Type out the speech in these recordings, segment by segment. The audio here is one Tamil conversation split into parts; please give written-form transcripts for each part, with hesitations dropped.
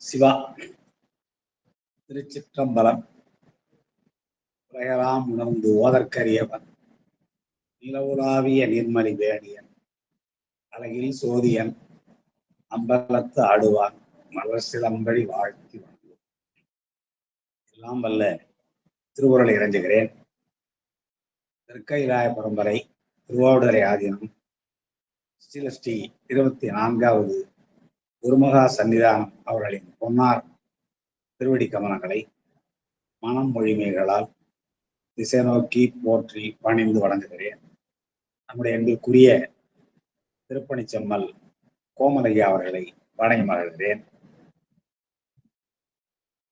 சிவா. திருச்சிற்றம்பலம். உலகெல்லாம் உணர்ந்து ஓதற்கரியவன் நிலவுலாவிய நீர்மலி வேணியன் அழகில் சோதியன் அம்பலத்து ஆடுவான் மலர் சிலம்படி வாழ்த்தி வணங்குவோம். எல்லாம் வல்ல திருவுருளை இறைஞ்சுகிறேன். திருக்கைலாய பரம்பரை திருவாவடுதுறை ஆதீனம் ஸ்ரீ 24வது குருமகா சன்னிதானம் அவர்களின் பொன்னார் திருவடி கமலங்களை மனம் மொழிமைகளால் திசை நோக்கி போற்றி பணிந்து வணங்குகிறேன். நம்முடைய எங்களுக்குரிய திருப்பணிச்செம்மல் கோமலையா அவர்களை வணங்கி மகிழ்கிறேன்.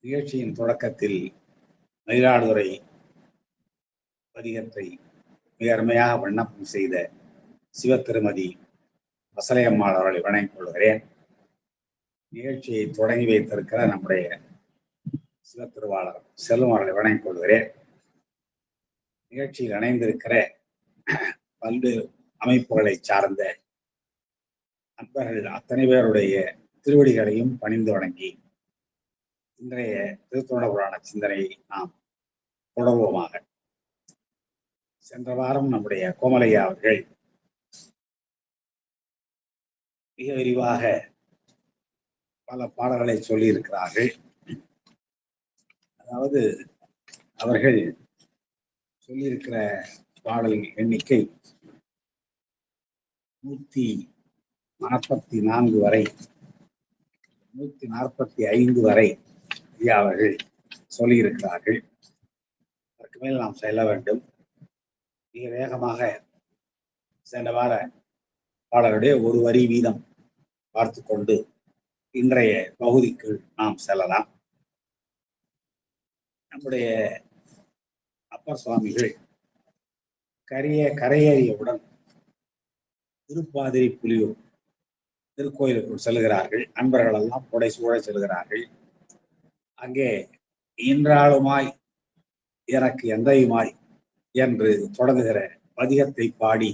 நிகழ்ச்சியின் தொடக்கத்தில் மயிலாடுதுறை பதிகத்தை மிக அருமையாக விண்ணப்பம் செய்த சிவத்திருமதி வசலையம்மாள் அவர்களை வணங்கிக் கொள்கிறேன். நிகழ்ச்சியை தொடங்கி வைத்திருக்கிற நம்முடைய சிவத்திருவாளர் செல்வம் அவர்களை வணங்கிக் கொள்கிறேன். நிகழ்ச்சியில் இணைந்திருக்கிற பல்வேறு அமைப்புகளை சார்ந்த நண்பர்கள் அத்தனை பேருடைய திருவடிகளையும் பணிந்து வணங்கி இன்றைய திருத்தொண்ட புராண சிந்தனையை நாம் தொடர்வோமாக. சென்ற வாரம் நம்முடைய கோமலையா அவர்கள் மிக விரிவாக பல பாடல்களை சொல்லியிருக்கிறார்கள். அதாவது அவர்கள் சொல்லியிருக்கிற பாடல் எண்ணிக்கை 144 வரை 145 வரை அவர்கள் சொல்லியிருக்கிறார்கள். அதற்கு மேல் நாம் செல்ல வேண்டும். மிக வேகமாக சென்ற வார பாடலுடைய ஒரு வரி வீதம் பார்த்து கொண்டு இன்றைய பகுதிக்கு நாம் செல்லலாம். நம்முடைய அப்பர் சுவாமிகள் கரையேறியவுடன் திருப்பாதிரி புலியூர் திருக்கோயிலுக்குள் செல்கிறார்கள். அன்பர்கள் எல்லாம் புடை சூழ செல்கிறார்கள். அங்கே இன்றாளுமாய் எனக்கு எந்தையுமாய் என்று தொடங்குகிற பதிகத்தை பாடி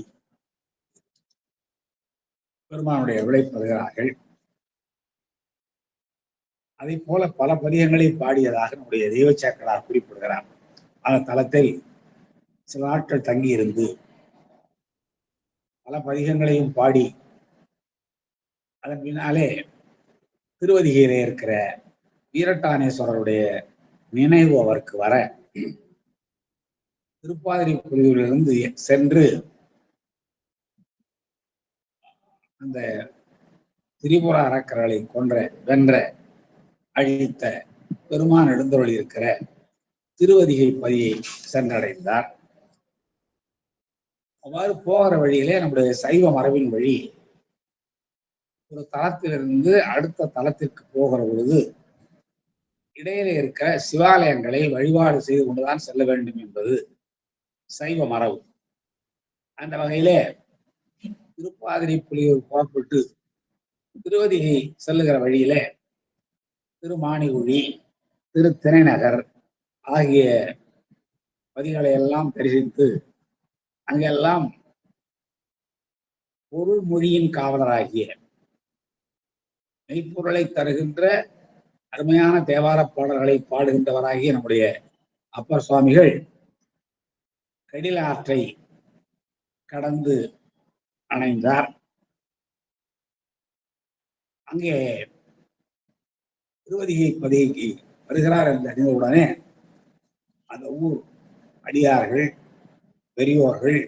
பெருமானுடைய விளைப்படுகிறார்கள். அதை போல பல பதிகங்களை பாடியதாக நம்முடைய தெய்வச்சேக்கரார் குறிப்பிடுகிறார். அந்த தலத்தில் சில நாட்கள் தங்கியிருந்து பல பதிகங்களையும் பாடி அதன் பின்னாலே திருவதிகையிலே இருக்கிற வீரட்டானேஸ்வரருடைய நினைவு அவருக்கு வர திருப்பாதிரி புலியூரிலிருந்து சென்று அந்த திரிபுர அரக்கர்களை வென்ற அழித்த பெருமான் எழுந்தருளி இருக்கிற திருவதிகை பதியை சென்றடைந்தார். அவ்வாறு போகிற வழியிலே நம்முடைய சைவ மரபின் வழி ஒரு தலத்திலிருந்து அடுத்த தலத்திற்கு போகிற பொழுது இடையிலே இருக்கிற சிவாலயங்களை வழிபாடு செய்து கொண்டுதான் செல்ல வேண்டும் என்பது சைவ மரபு. அந்த வகையிலே திருப்பாதிரி புலியூர் புறப்பட்டு திருவதிகை செல்லுகிற வழியிலே திருமாணிகுழி, திருத்திணைநகர் ஆகிய பதிகளை எல்லாம் தரிசித்து அங்கெல்லாம் பொருள் மொழியின் காவலராகிய மெய்ப்பொருளை தருகின்ற அருமையான தேவார பாடல்களை பாடுகின்றவராகிய நம்முடைய அப்பர் சுவாமிகள் கடில ஆற்றை கடந்து அணைந்தார். அங்கே திருவதிகை பதிகைக்கு வருகிறார் என்று அறிந்தவுடனே அந்த ஊர் அடியார்கள் பெரியோர்கள்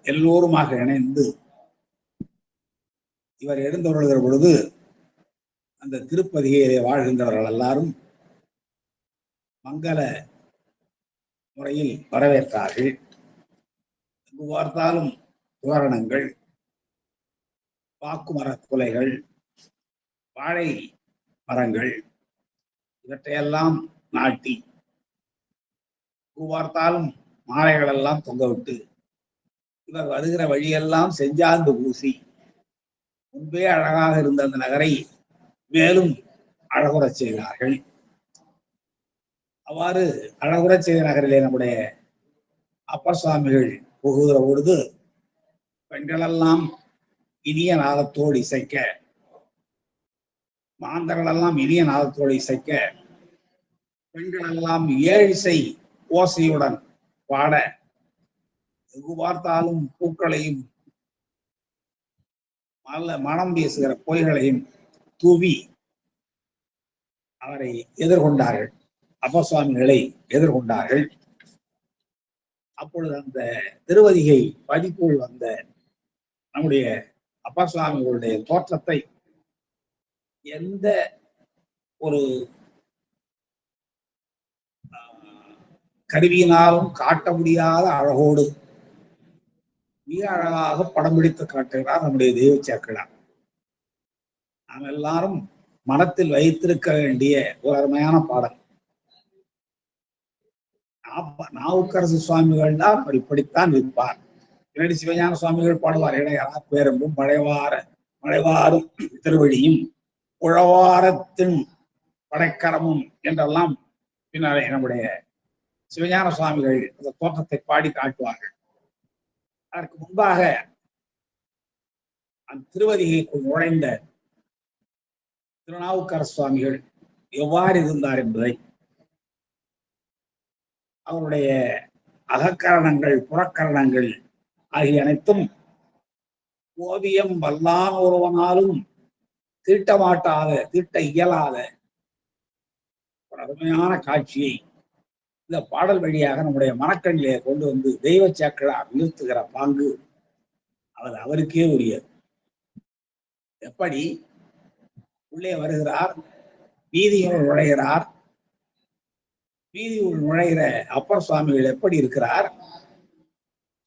எல்லோருமாக இணைந்து இவர் எழுந்தருளுகிற பொழுது அந்த திருப்பதிகையிலே வாழ்கின்றவர்கள் எல்லாரும் மங்கள முறையில் வரவேற்றார்கள். எங்கு பார்த்தாலும் தோரணங்கள், பாக்குமர குலைகள், வாழை மரங்கள் இவற்றையெல்லாம் நாட்டி பார்த்தாலும் மாலைகள் எல்லாம் தொங்கவிட்டு இவர் வருகிற வழியெல்லாம் செஞ்சாந்து பூசி முன்பே அழகாக இருந்த அந்த நகரை மேலும் அழகுறச் செய்தார்கள். அவ்வாறு அழகுறச் செய்த நகரிலே நம்முடைய அப்பர் சுவாமிகள் புகுகிற பொழுது பெண்களெல்லாம் இனிய நாதத்தோடு இசைக்க மாந்தர்கள் எல்லாம் இனிய நாதத்தோடு இசைக்க, பெண்கள் எல்லாம் ஏழிசை ஓசையுடன் பாட, எங்கு பார்த்தாலும் பூக்களையும் மனம் வீசுகிற பொய்களையும் தூவி அவரை எதிர்கொண்டார்கள். அப்பர் சுவாமிகளை எதிர்கொண்டார்கள். அப்பொழுது அந்த திருவதிகை பதிப்புள் வந்த நம்முடைய அப்பர் சுவாமிகளுடைய தோற்றத்தை எந்த ஒரு கருவியினாலும் காட்ட முடியாத அழகோடு மிக அழகாக படம் பிடித்து காட்டுகிறார் நம்முடைய தெய்வ சேக்கிழார். நாம் எல்லாரும் மனத்தில் வைத்திருக்க வேண்டிய ஒரு அருமையான பாடல். நாவுக்கரசு சுவாமிகள் தான் அவர் இப்படித்தான் இருப்பார். இரண்டு சிவஞான சுவாமிகள் பாடுவார், இடையரா பேரம்பும் மழைவாரும் திருவழியும் உழவாரத்தின் படைக்கரமும் என்றெல்லாம் பின்னாலே நம்முடைய சிவஞான சுவாமிகள் அந்த தோற்றத்தை பாடி காட்டுவார்கள். அதற்கு முன்பாக அந்த திருவதிகைக்குள் நுழைந்த திருநாவுக்கரசு சுவாமிகள் எவ்வாறு இருந்தார் என்பதை, அவருடைய அகக்கரணங்கள் புறக்கரணங்கள் ஆகிய அனைத்தும் ஓவியம் வல்லான் ஒருவனாலும் தீட்ட இயலாத ஒரு அருமையான காட்சியை இந்த பாடல் வழியாக நம்முடைய மனக்கண்ணிலே கொண்டு வந்து தெய்வ சேக்கிழார் நிறுத்துகிற பாங்கு அவருக்கே உரியது. எப்படி உள்ளே வருகிறார், வீதியுள் நுழைகிறார். வீதியுள் நுழைகிற அப்பர் சுவாமிகள் எப்படி இருக்கிறார்?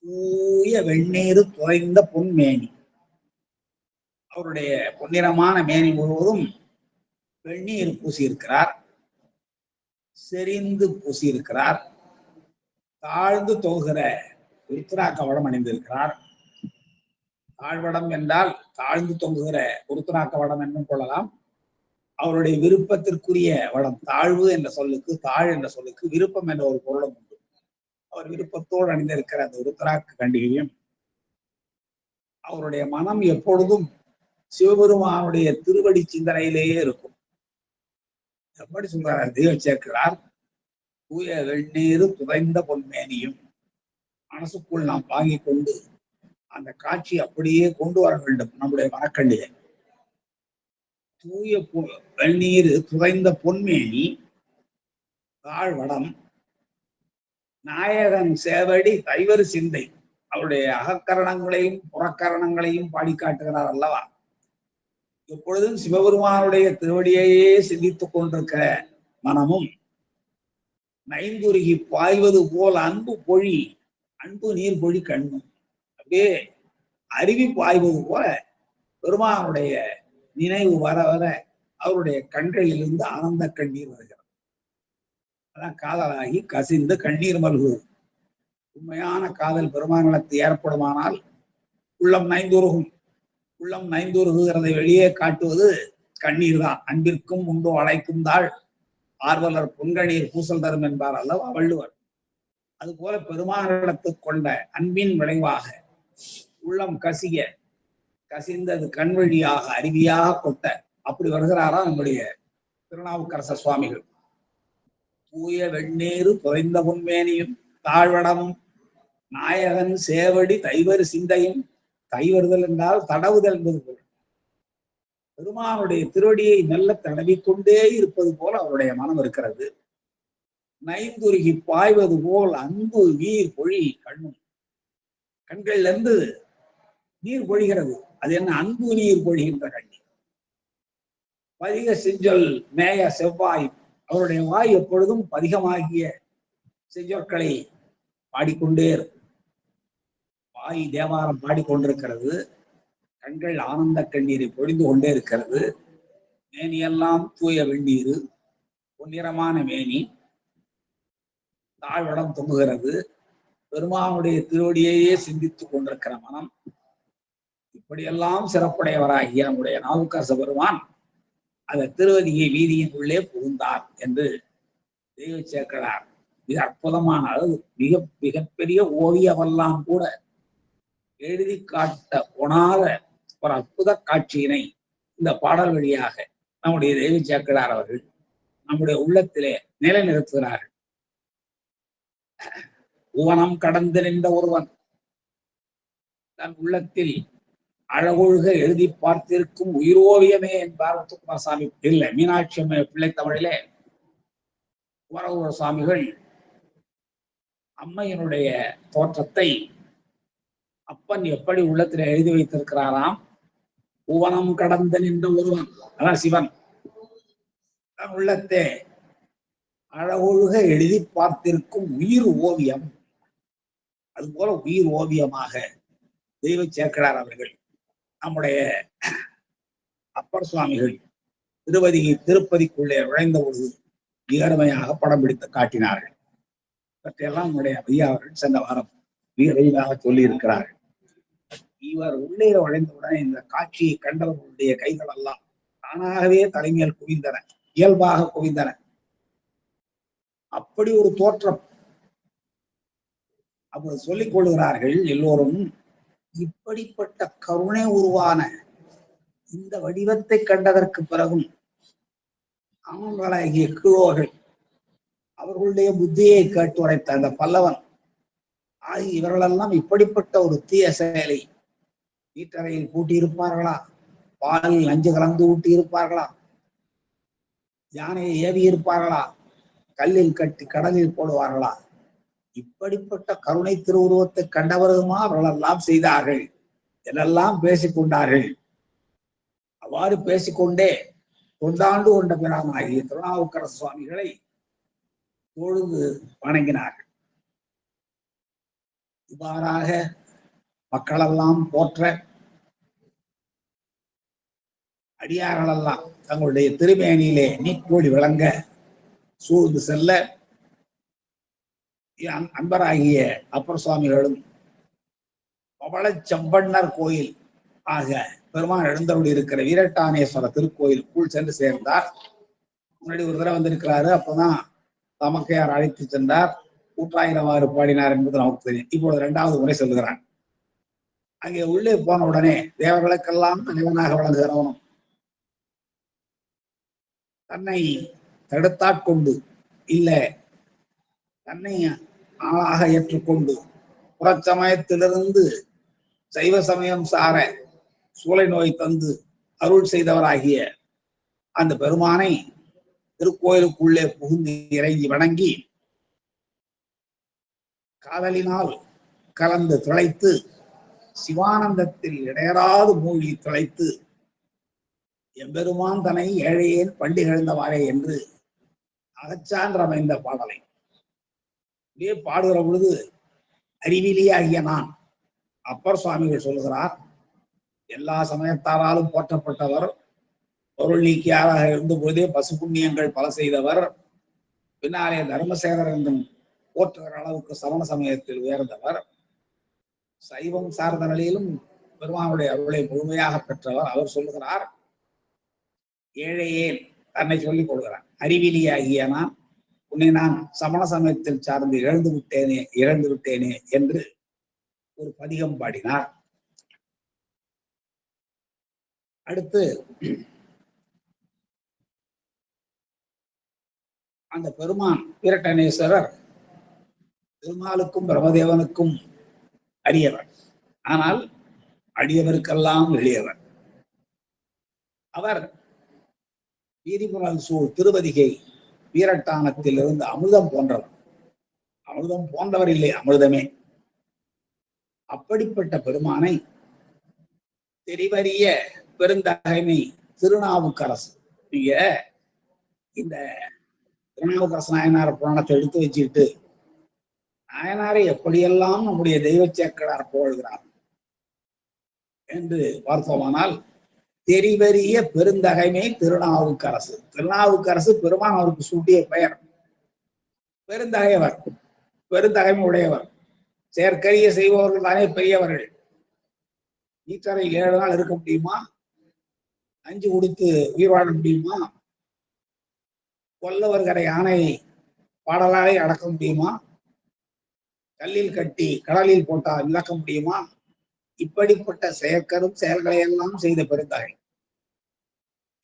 தூய வெந்நீர் துறைந்த பொன்மேனி. அவருடைய பொன்னிறமான மேனி முழுவதும் வெந்நீர் பூசி இருக்கிறார், செறிந்து பூசி இருக்கிறார், தாழ்ந்து தொகுகிற உருத்திராக்கவடம் அணிந்திருக்கிறார். தாழ்வடம் என்றால் தாழ்ந்து தொங்குகிற உருத்திராக்க வடம் என்றும் கொள்ளலாம். அவருடைய விருப்பத்திற்குரிய வடம். தாழ்வு என்ற சொல்லுக்கு, தாழ் என்ற சொல்லுக்கு விருப்பம் என்ற ஒரு பொருளும் உண்டு. அவர் விருப்பத்தோடு அணிந்திருக்கிற அந்த உருத்திராக்க கண்டிகையும், அவருடைய மனம் எப்பொழுதும் சிவபெருமானுடைய திருவடி சிந்தனையிலேயே இருக்கும். எப்படி சொல்றார் தெய்வ சேர்க்கிறார்? தூய வெந்நீர் புதைந்த பொன்மேனியும். மனசுக்குள் நாம் வாங்கி கொண்டு அந்த காட்சி அப்படியே கொண்டு வர வேண்டும் நம்முடைய மனக்கண்ணிலே. தூய வெந்நீர் துறைந்த பொன்மேனி, தாழ்வடம், நாயகன் சேவடி தைவர் சிந்தை. அவருடைய அகக்கரணங்களையும் புறக்கரணங்களையும் பாடி காட்டுகிறார் அல்லவா? எப்பொழுதும் சிவபெருமானுடைய திருவடியையே சிந்தித்துக் கொண்டிருக்கிற மனமும், நைந்துருகி பாய்வது போல் அன்பு நீர் பொழி கண்ணும். அப்படியே அருவி பாய்வது போல பெருமானுடைய நினைவு வர வர அவருடைய கண்களிலிருந்து ஆனந்த கண்ணீர் வருகிறது. அதான் காதலாகி கசிந்து கண்ணீர் மல்குவது. உண்மையான காதல் பெருமானிடத்து ஏற்படுமானால் உள்ளம் நைந்துருகும். உள்ளம் நைந்துருகுகிறதை வெளியே காட்டுவது கண்ணீர் தான். அன்பிற்கும் உண்டோ அழைக்கும் தாள் ஆர்வலர் பொன்கணீர் பூசல் தரும் என்பார் அல்லவா வள்ளுவர். அதுபோல பெருமானிடத்து கொண்ட அன்பின் விளைவாக உள்ளம் கசிந்தது கண் வழியாக அருவியாக கொட்ட அப்படி வருகிறாரா நம்முடைய திருநாவுக்கரச சுவாமிகள். தூய வெந்நீர் புதைந்த பொன்மேனியும், தாழ்வடமும், நாயகன் சேவடி தைவர் சிந்தையும். தைவருதல் என்றால் தடவுதல் என்பது போல. பெருமானுடைய திருவடியை மெல்ல தடவிக்கொண்டே இருப்பது போல அவருடைய மனம் இருக்கிறது. நைந்துருகி பாய்வது போல் அன்பு நீர் பொழி கண்ணும். கண்கள்ல இருந்து நீர் பொழிகிறது. அது என்ன? அன்பு நீர் பொழிகின்ற கண்ணீர். பதிக செஞ்சொல் மேய செவ்வாய். அவருடைய வாய் எப்பொழுதும் பதிகமாகிய செஞ்சொற்களை பாடிக்கொண்டே இருக்கும். வாய் தேவாரம் பாடிக்கொண்டிருக்கிறது. கண்கள் ஆனந்த கண்ணீரை பொழிந்து கொண்டே இருக்கிறது. மேனியெல்லாம் தூய வெந்நீர், பொன்னிறமான மேனி, தாழ்வடம் தொங்குகிறது. பெருமானுடைய திருவடியையே சிந்தித்துக் கொண்டிருக்கிற மனம். இப்படியெல்லாம் சிறப்புடையவராகிய நம்முடைய நாவுக்கரச பெருமான் அந்த திருவதிகை வீதியின் உள்ளே புகுந்தார் என்று தெய்வ சேர்க்கிறார். மிக அற்புதமான, அதாவது மிகப்பெரிய ஓவியமெல்லாம் கூட எழுதி காட்ட உணாத ஒரு அற்புத காட்சியினை இந்த பாடல் வழியாக நம்முடைய தெய்வ சேக்கிழார் அவர்கள் நம்முடைய உள்ளத்திலே நிலைநிறுத்துகிறார்கள். புவனம் கடந்து நின்ற ஒருவன் தன் உள்ளத்தில் அழகொழுக எழுதி பார்த்திருக்கும் உயிரோவியமே என்பார் முத்துக்குமாரசாமி. இல்லை, மீனாட்சி அம்மை பிள்ளை தமிழிலே குமரகுரு சுவாமிகள் அம்மையினுடைய தோற்றத்தை அப்பன் எப்படி உள்ளத்தில் எழுதி வைத்திருக்கிறாராம். புவனம் கடந்து நின்ற ஒருவன், அதான் சிவன், தன் உள்ளத்தை அழகொழுக எழுதி பார்த்திருக்கும் உயிர் ஓவியம். அதுபோல உயிர் ஓவியமாக தெய்வ சேக்கிழார் அவர்கள் நம்முடைய அப்பர் சுவாமிகள் திருப்பதிக்குள்ளே நுழைந்த பொழுது மிகருமையாக படம் பிடித்து காட்டினார்கள். பற்றியெல்லாம் நம்முடைய ஐயா அவர்கள் சென்ற வாரம் மிக விரிவாக சொல்லி இருக்கிறார்கள். இவர் உள்ளே நுழைந்தவுடனே இந்த காட்சியை கண்டவர்களுடைய கைகள் எல்லாம் தானாகவே தலைமையில் குவிந்தன, இயல்பாக குவிந்தன. அப்படி ஒரு தோற்றம். அப்படி சொல்லிக் கொள்கிறார்கள் எல்லோரும். இப்படிப்பட்ட கருணை உருவான இந்த வடிவத்தை கண்டதற்கு பிறகும் ஆண்களாகிய கிழோர்கள் அவர்களுடைய புத்தியை கேட்டுரைத்த அந்த பல்லவன் ஆகிய இவர்களெல்லாம் இப்படிப்பட்ட ஒரு தீய செயலை வீட்டறையில் பூட்டியிருப்பார்களா? பாலில் நஞ்சு கலந்து ஊட்டி இருப்பார்களா? யானையை ஏவி இருப்பார்களா? கல்லில் கட்டி கடலில் போடுவார்களா? இப்படிப்பட்ட கருணை திருவுருவத்தை கண்டவருமா அவர்களெல்லாம் செய்தார்கள் என்றெல்லாம் பேசிக்கொண்டார்கள். அவ்வாறு பேசிக்கொண்டே தொண்டாண்டு கொண்ட பிரானாகிய திருநாவுக்கரசு சுவாமிகளை தொழுது வணங்கினார்கள். இவ்வாறாக மக்களெல்லாம் போற்ற, அடியார்களெல்லாம் தங்களுடைய திருமேனியிலே நீக்கோடி விளங்க சூழ்ந்து செல்ல, அன்பராகிய அப்பர் சுவாமிகளும் பவள செம்பண்ணர் கோயில் ஆக பெருமான் எழுந்தருள் இருக்கிற வீரட்டானேஸ்வர திருக்கோயிலுக்குள் சென்று சேர்ந்தார். முன்னாடி ஒரு தடவை வந்திருக்கிறாரு. அப்பதான் தமக்கையார் அழைத்து சென்றார், கூட்டாயிரவாறு பாடினார் என்பது நமக்கு தெரியும். இப்பொழுது 2வது முறை சொல்லுகிறான். அங்கே உள்ளே போன உடனே தேவர்களுக்கெல்லாம் தலைவனாக வழங்குகிறவனும் தன்னை தடுத்தாட்கொண்டு இல்ல தன்னை ஆளாக ஏற்றுக்கொண்டு புறச்சமயத்திலிருந்து சைவ சமயம் சார சூளை நோய் தந்து அருள் செய்தவராகிய அந்த பெருமானை திருக்கோயிலுக்குள்ளே புகுந்து இறங்கி வணங்கி காதலினால் கலந்து திளைத்து சிவானந்தத்தில் இடையராது மூழ்கி திளைத்து எம்பெருமான் தனை ஏழையேன் பண்டிகழ்ந்தவாறே என்று அகச்சான்றமைந்த பாடலை இப்படியே பாடுகிற பொழுது அறிவிலியாகிய நான், அப்பர் சுவாமிகள் சொல்லுகிறார், எல்லா சமயத்தாராலும் போற்றப்பட்டவர், பொருள் நீக்கியாராக இருந்த பொழுதே பசு புண்ணியங்கள் பல செய்தவர், பின்னாலே தர்மசேகரர் என்றும் போற்றுகிற அளவுக்கு சமண சமயத்தில் உயர்ந்தவர், சைவம் சார்ந்த நிலையிலும் பெருமானுடைய அருளை முழுமையாக பெற்றவர். அவர் சொல்லுகிறார், ஏழையேன் தன்னை சொல்லிக் கொள்கிறார், அறிவிலியாகிய நான் உன்னை நான் சமண சமயத்தில் சார்ந்து இழந்து விட்டேனே என்று ஒரு பதிகம் பாடினார். அடுத்து அந்த பெருமான் வீரட்டனேஸ்வரர் திருமாலுக்கும் பிரமதேவனுக்கும் அரியவர், ஆனால் அடியவருக்கெல்லாம் எளியவர். அவர் வீதிபுரல் சூழ் திருவதிகை வீரட்டானத்தில் இருந்து அமிர்தம் போன்றவர். அமிர்தம் போன்றவர் இல்லை, அமிர்தமே. அப்படிப்பட்ட பெருமானை தெரிவறிய பெருந்தகைமை திருநாவுக்கரசு. நீங்க இந்த திருநாவுக்கரசு நாயனார் புராணத்தை எடுத்து வச்சுக்கிட்டு நாயனாரை எப்படியெல்லாம் நம்முடைய தெய்வ சேக்கிழார் புகழ்கிறார் என்று பார்த்தோமானால், தெரிவறிய பெருந்தகைமை திருநாவுக்கரசு. திருநாவுக்கரசு பெருமான் அவருக்கு சூட்டிய பெயர். பெருந்தகைவர், பெருந்தகைமை உடையவர். செயற்கரிய செய்பவர்கள் தானே பெரியவர்கள். ஈச்சரை 7 நாள் இருக்க முடியுமா? 5 கொடுத்து உயிர் வாழ முடியுமா? கொல்லவர்கரை யானை பாடலாலே அடக்க முடியுமா? கல்லில் கட்டி கடலில் போட்டால் இழக்க முடியுமா? இப்படிப்பட்ட செயற்கரும் செயல்களை எல்லாம் செய்த பெருந்தகை.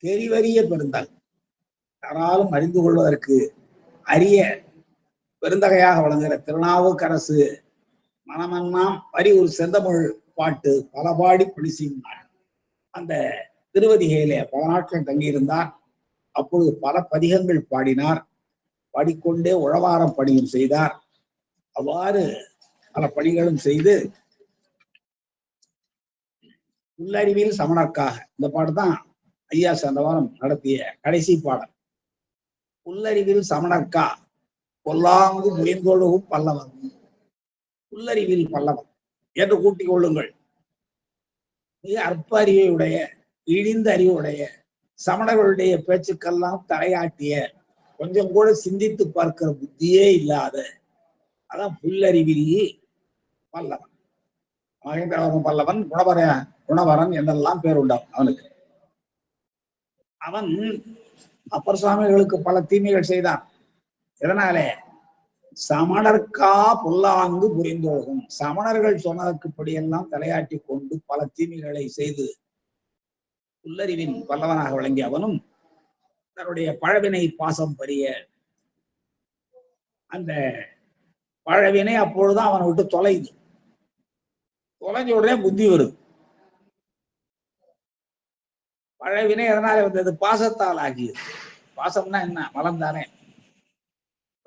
தெரிவறிய பெருந்தகை, யாராலும் அறிந்து கொள்வதற்கு அரிய பெருந்தகையாக வழங்குகிற திருநாவுக்கரசு மனமெல்லாம் வரி ஒரு செந்தமிழ் பாட்டு பல பாடி பணி செய்தார். அந்த திருவதிகையிலே பல நாட்கள் தங்கியிருந்தார். அப்பொழுது பல பதிகங்கள் பாடினார். பாடிக்கொண்டே உழவாரம் பணியும் செய்தார். அவ்வாறு பல பணிகளும் செய்து உள்ளறிவில் சமணர்க்காக, இந்த பாட்டு தான் ஐயா சென்ற வாரம் நடத்திய கடைசி பாடல். உள்ளறிவில் சமணர்க்கா பொல்லாங்கு முயங்கொழுகும் பல்லவன், உள்ளறிவில் பல்லவன் என்று கூட்டிக் கொள்ளுங்கள். மிக அற்ப அறிவை உடைய, இழிந்த அறிவுடைய, சமணர்களுடைய பேச்சுக்கெல்லாம் தலையாட்டிய, கொஞ்சம் கூட சிந்தித்து பார்க்கிற புத்தியே இல்லாத, அதான் புல்லறிவில் பல்லவன். மகேந்திரவர்மன் பல்லவன், குணவரன் என்றெல்லாம் பேர் உண்டாம் அவனுக்கு. அவன் அப்பர் சுவாமிகளுக்கு பல தீமைகள் செய்தான். எதனாலே? சமணர்க்கா புல்லாங்கு புரிந்தோகும், சமணர்கள் சொன்னதற்குப்படியெல்லாம் தலையாட்டி கொண்டு பல தீமைகளை செய்து புல்லறிவின் பல்லவனாக விளங்கிய அவனும் தன்னுடைய பழவினை பாசம் பறிய, அந்த பழவினை அப்பொழுதுதான் அவனை விட்டு தொலைது. தொலைஞ்ச உடனே புத்தி வருது. பழவினை எதனால வந்தது? பாசத்தால் ஆகியது. பாசம்னா என்ன? மலம் தானே.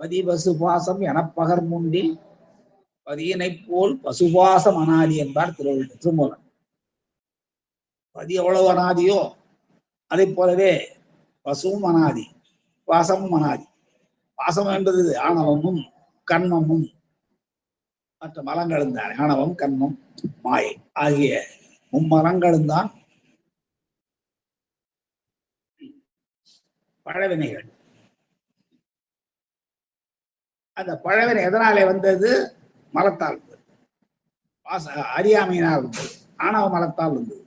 பதி பசு பாசம் எனப்பகர் முண்டில் பதியினை போல் பசுபாசம் அனாதி என்பார் திருமூலன். பதி எவ்வளவு அனாதியோ அதை போலவே பசுவும் அனாதி, பாசமும் அனாதி. பாசம் என்பது ஆணவமும் கண்மமும் மற்ற மலங்களும் தான். ஆணவம், கண்மம், மாயை ஆகிய மும்மலங்களும் தான் பழவினைகள். அந்த பழவினை எதனாலே வந்தது? மலத்தால் வந்தது, அறியாமையினால் வந்தது, ஆணவ மலத்தால் வந்தது,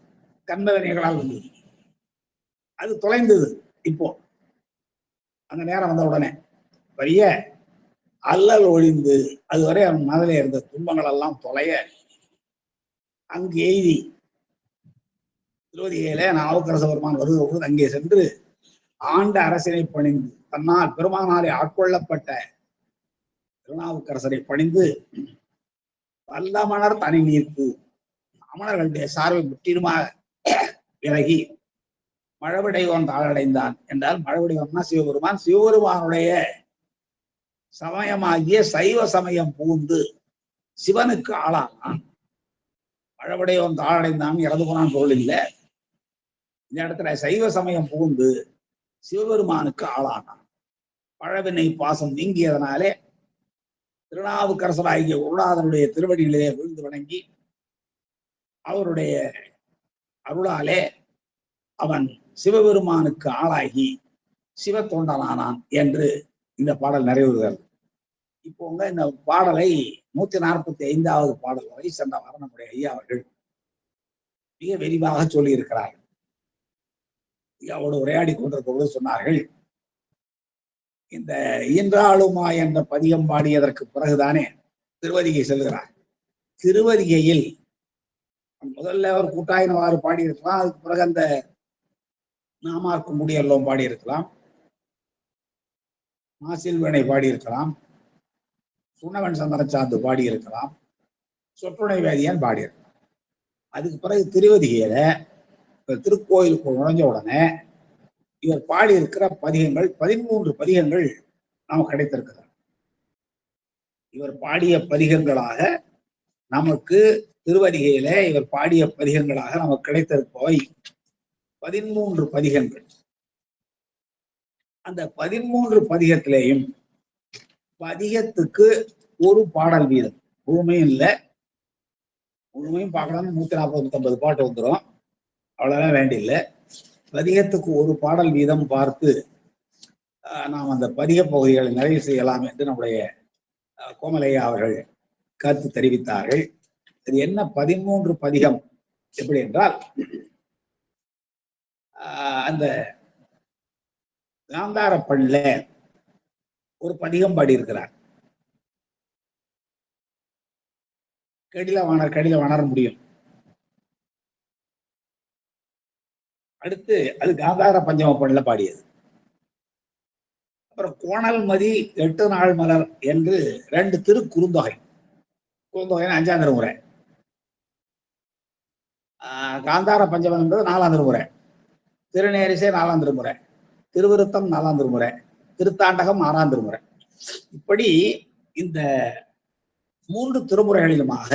கண்மவினைகளால் வந்தது. அது தொலைந்தது. இப்போ அந்த நேரம் வந்த உடனே பெரிய அல்லல் ஒழிந்து, அதுவரை அவன் மனதிலே இருந்த துன்பங்கள் எல்லாம் தொலைய அங்கு எய்தி திருவதிகையிலே நாவுக்கரச பெருமான் வருவது அங்கே சென்று ஆண்ட அரசினை பணிந்து, தன்னால் பெருமானாலே ஆட்கொள்ளப்பட்ட திருநாவுக்கரசரை பணிந்து வல்லமணர் தனி நீர்ப்பு, அமணர்களுடைய சார்பை முற்றிலுமாக விலகி மழவிடையோன் தாழடைந்தான் என்றால், மழவிடையோன்னா சிவபெருமான், சிவபெருமானுடைய சமயமாகிய சைவ சமயம் பூந்து சிவனுக்கு ஆளானான். மழவிடையோன் தாழடைந்தான் இறந்து போனான் பொருள் இல்லை. இந்த இடத்துல சைவ சமயம் புகுந்து சிவபெருமானுக்கு ஆளானான். பழவினை பாசம் நீங்கியதனாலே திருநாவுக்கரசராகிய குருநாதனுடைய திருவடிகளிலே விழுந்து வணங்கி அவருடைய அருளாலே அவன் சிவபெருமானுக்கு ஆளாகி சிவ தொண்டனானான் என்று இந்த பாடல் நிறைவுறுகிறது. இப்போ இந்த பாடலை 145வது பாடல் வரை சென்ற வாரம் நம்முடைய ஐயா அவர்கள் மிக விரிவாக சொல்லி இருக்கிறார்கள். ஐயாவோடு உரையாடி கொண்டிருப்பது சொன்னார்கள், இந்த இயன்றாளுமா என்ற பதிகம் பாடியதற்கு பிறகுதானே திருவதிகை செல்கிறார். திருவதிகையில் முதல்ல ஒரு கூட்டாயினவாறு பாடியிருக்கலாம், அதுக்கு பிறகு அந்த நாமார்க்கு முடியெல்லாம் பாடியிருக்கலாம், மாசில்வனை பாடியிருக்கலாம், சுண்ணவன் சந்தனச்சாந்து பாடியிருக்கலாம், சொற்றுணை வேதியன் பாடியிருக்கலாம். அதுக்கு பிறகு திருவதிகையில திருக்கோயிலுக்கு நுழைஞ்ச உடனே இவர் பாடியிருக்கிற பதிகங்கள் 13 பதிகங்கள் நமக்கு கிடைத்திருக்கிறது. இவர் பாடிய பதிகங்களாக நமக்கு திருவதிகையில இவர் பாடிய பதிகங்களாக நமக்கு கிடைத்திருப்பவை 13 பதிகங்கள். அந்த 13 பதிகத்திலேயும் பதிகத்துக்கு ஒரு பாடல் வீதம், முழுமையும் இல்லை, முழுமையும் பார்க்கலாம்னு 140-150 பாட்டு வந்துடும், அவ்வளவுதான் வேண்டியில்லை. பதிகத்துக்கு ஒரு பாடல் வீதம் பார்த்து நாம் அந்த பதிக பகுதிகளை நிறைவு செய்யலாம் என்று நம்முடைய கோமலையா அவர்கள் கருத்து தெரிவித்தார்கள். இது என்ன 13 பதிகம் எப்படி என்றால், அந்த காந்தாரப்பள்ளில ஒரு பதிகம் பாடியிருக்கிறார். கடில வணர முடியும். அடுத்து அது காந்தார பஞ்சம பண்ணல பாடியது. அப்புறம் கோணல் மதி 8 நாள் மலர் என்று 2 திருக்குறுந்தொகை. குறுந்தொகை 5ஆம் திருமுறை. காந்தார பஞ்சமம் என்பது 4ஆம் திருமுறை. திருநேரிசை 4ஆம் திருமுறை. திருவிருத்தம் 4ஆம் திருமுறை. திருத்தாண்டகம் 6ஆம் திருமுறை. இப்படி இந்த 3 திருமுறைகளிலுமாக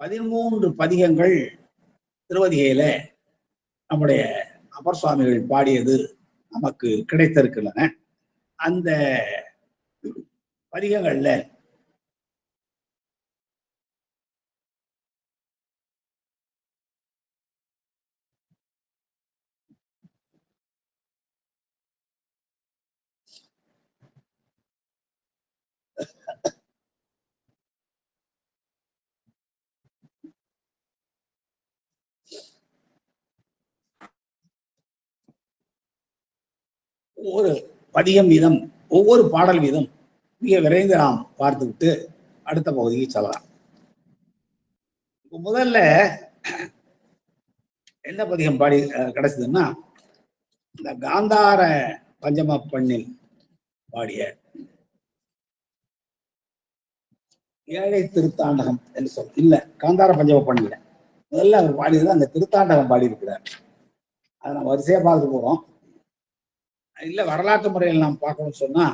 13 பதிகங்கள் திருவதிகையில நம்முடைய அப்பர் சுவாமிகள் பாடியது நமக்கு கிடைத்திருக்கின்றன. அந்த பதிகங்கள்ல ஒவ்வொரு பதிகம் வீதம், ஒவ்வொரு பாடல் வீதம் மிக விரைந்து நாம் பார்த்துவிட்டு அடுத்த பகுதிக்கு செல்லலாம். முதல்ல என்ன பதிகம் பாடி கிடைச்சதுன்னா, இந்த காந்தார பஞ்சம பண்ணில் பாடிய ஏழை திருத்தாண்டகம் என்று சொல்ல இல்ல, காந்தார பஞ்சம பண்ணில முதல்ல அவர் பாடியது அந்த திருத்தாண்டகம் பாடி இருக்கிறார். அதை நம்ம வரிசையா பார்த்து போறோம். இல்ல வரலாற்று முறையில் நாம் பார்க்கணும்னு சொன்னா,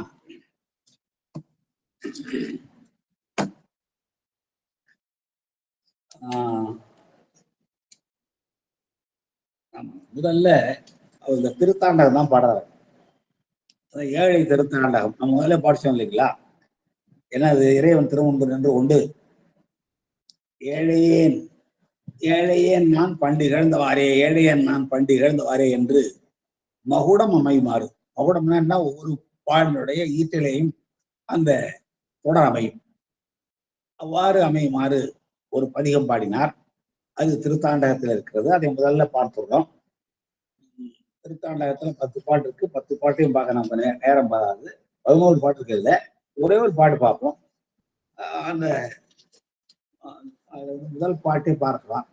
முதல்ல அவர் இந்த திருத்தாண்டகம் தான் பாடுறாரு. ஏழை திருத்தாண்டகம் நம்ம முதல்ல பாடிச்சோம் இல்லைங்களா? ஏன்னா அது இறைவன் திருமுன்பு நின்று கொண்டு ஏழையேன் ஏழையேன் நான் பண்டு இழந்தவாறே, ஏழையன் நான் பண்டு இழந்தவாறே என்று மகுடம் அமையுமாறு. மகுடம்னா என்ன? ஒவ்வொரு பாடலுடைய ஈட்டிலையும் அந்த தொடர் அமையும். அவ்வாறு அமையுமாறு ஒரு பதிகம் பாடினார். அது திருத்தாண்டகத்தில் இருக்கிறது. அதை முதல்ல பார்த்துள்ளோம். திருத்தாண்டகத்துல 10 பாட்டு இருக்கு. 10 பாட்டையும் பார்க்க நம்ம நேரம் வராது. 11 பாட்டு இருக்கு. இல்ல ஒரே ஒரு பாட்டு பார்ப்போம். அந்த முதல் பாட்டை பார்க்கலாம்.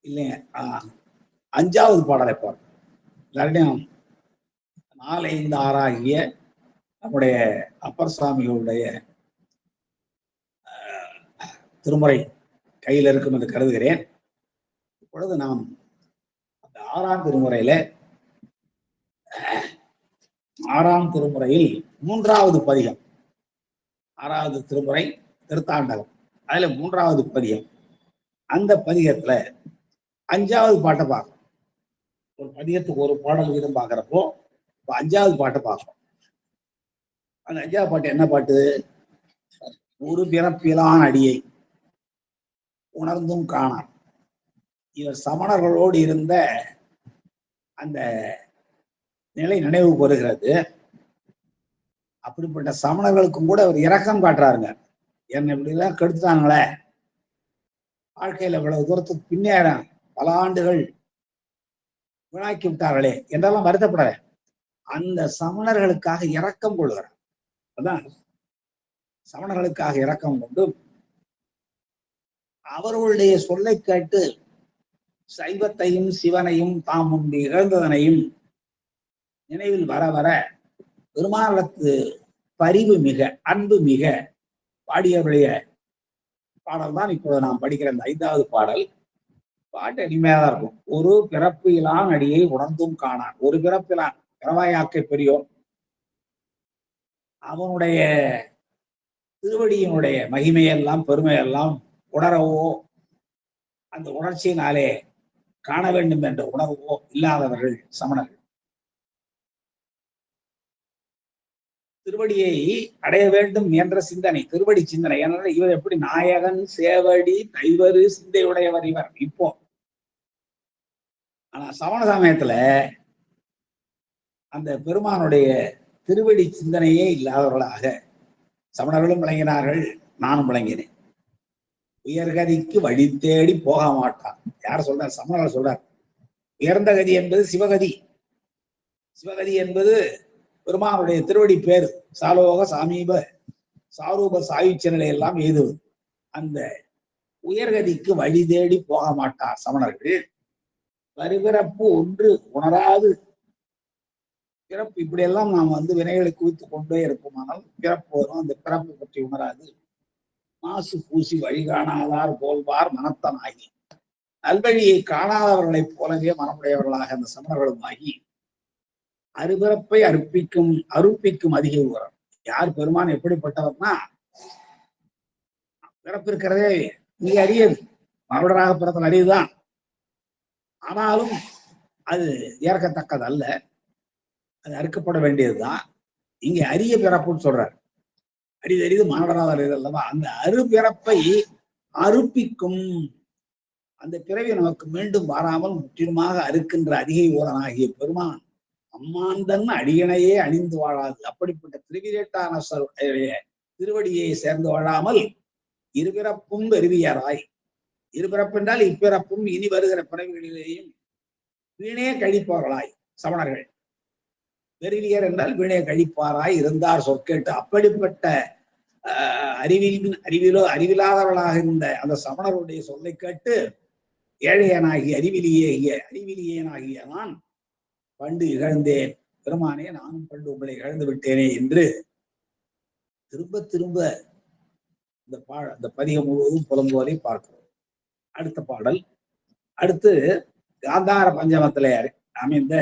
இல்லைங்க, 5வது பாடலை பார்ப்போம். எல்லாருடையும் 4, 5, 6 ஆகிய நம்முடைய அப்பர் சுவாமிகளுடைய திருமுறை கையில் இருக்கும் என்று கருதுகிறேன். இப்பொழுது நாம் அந்த 6ஆம் திருமுறையில 6ஆம் திருமுறையில் 3வது பதிகம், 6வது திருமுறை திருத்தாண்டகம், அதுல 3வது பதிகம். அந்த பதிகத்துல 5வது பாட்டை பார்க்கணும். ஒரு பதிகத்துக்கு ஒரு பாடல் வீதம் பார்க்கிறப்போ 5வது பாட்டை பார்க்கணும். அந்த 5வது பாட்டு என்ன பாட்டு? ஒரு பிறப்பிலான் அடியை உணர்ந்தும் காணார். இவர் சமணர்களோடு இருந்த அந்த நிலை நினைவு பெறுகிறது. அப்படிப்பட்ட சமணர்களுக்கும் கூட அவர் இரக்கம் காட்டுறாருங்க. என்ன இப்படி எல்லாம் கெடுத்துட்டாங்களே, வாழ்க்கையில இவ்வளவு தூரத்துக்கு பின்னேற பல ஆண்டுகள் வினாக்கி விட்டார்களே என்றெல்லாம் வருத்தப்பட அந்த சமணர்களுக்காக இரக்கம் கொள்கிறார். அதான் சமணர்களுக்காக இரக்கம் கொண்டு அவர்களுடைய சொல்லை கேட்டு சைவத்தையும் சிவனையும் தாம் முன்பு இழந்ததனையும் நினைவில் வர வர பெருமானத்து பரிவு மிக, அன்பு மிக பாடியவருடைய பாடல் தான் இப்போது நாம் படிக்கிற இந்த 5வது பாடல். பாட்டு இனிமையாக இருக்கும். ஒரு பிறப்பிலான் அடியை உணர்ந்தும் காணான். ஒரு பிறப்பிலான் பிறவாயாக்கை பெரியோன் அவனுடைய திருவடியினுடைய மகிமையெல்லாம் பெருமையெல்லாம் உணரவோ அந்த உணர்ச்சியினாலே காண வேண்டும் என்ற உணர்வோ இல்லாதவர்கள் சமணர்கள். திருவடியை அடைய வேண்டும் என்ற சிந்தனை, திருவடி சிந்தனை. ஏன்னா இவர் எப்படி நாயகன் சேவடி தைவரு சிந்தையுடையவர் இவர் இப்போ. ஆனா சமண சமயத்துல அந்த பெருமானுடைய திருவடி சிந்தனையே இல்லாதவர்களாக சமணர்களும் விளங்கினார்கள், நானும் விளங்கினேன். உயர்கதிக்கு வழி தேடி போக மாட்டான். யார் சொல்றார்? சமணர்கள் சொல்றார். உயர்ந்த கதி என்பது சிவகதி. சிவகதி என்பது பெருமானுடைய திருவடி பேரு. சாலோக சாமீப சாரூப சாயுச்ச நிலை எல்லாம் எய்துவது. அந்த உயர்கதிக்கு வழி தேடி போக மாட்டார் சமணர்கள். பரிபிறப்பு ஒன்று உணராது பிறப்பு இப்படியெல்லாம் நாம் வினைகளை குவித்துக் கொண்டே இருப்போமானால் பிறப்பு வரும். அந்த பிறப்பை பற்றி உணராது மாசு பூசி வழி காணாதார் போல்வார் மனத்தனாகி, நல்வழியை காணாதவர்களைப் போலவே மனமுடையவர்களாக அந்த சமணர்களும் ஆகி அருபிறப்பை அறுப்பிக்கும் அதிக உரம். யார் பெருமான் எப்படிப்பட்டவர்னா, பிறப்பு இருக்கிறதே மிக அரியது, மறுடராக பிறத்தல் அரியதுதான். ஆனாலும் அது ஏற்கத்தக்கது அல்ல, அது அறுக்கப்பட வேண்டியதுதான். இங்க அரிய பிறப்புன்னு சொல்றார். அரிதறிது மானடராக அறிது அல்லவா? அந்த அருபிறப்பை அறுப்பிக்கும், அந்த பிறவி நமக்கு மீண்டும் வராமல் முற்றிலுமாக அறுக்கின்ற அதிகை ஊரனாகிய பெருமான் அம்மாந்தன் அடியணையே அணிந்து வாழாது. அப்படிப்பட்ட திருவிரேட்டான திருவடியை சேர்ந்து வாழாமல் இருபிறப்பும் வெறுவியராய், இருபிறப்பு என்றால் இப்பிறப்பும் இனி வருகிற பிறவிகளிலேயும் வீணே கழிப்பவர்களாய் சமணர்கள், வெறுவியர் என்றால் வீணே கழிப்பாராய் இருந்தார் சொற்கேட்டு. அப்படிப்பட்ட அறிவிலாதவர்களாக இருந்த அந்த சமணருடைய சொல்லை கேட்டு ஏழையனாகிய அறிவிலியேனாகிய நான் பண்டு இகழ்ந்தேன், பெருமானே நானும் பண்டு உங்களை இழந்து விட்டேனே என்று திரும்ப திரும்ப இந்த பதிகம் முழுவதும் புலம்புவதை பார்க்கிறோம். அடுத்த பாடல், அடுத்து காந்தார பஞ்சமத்திலே அமைந்த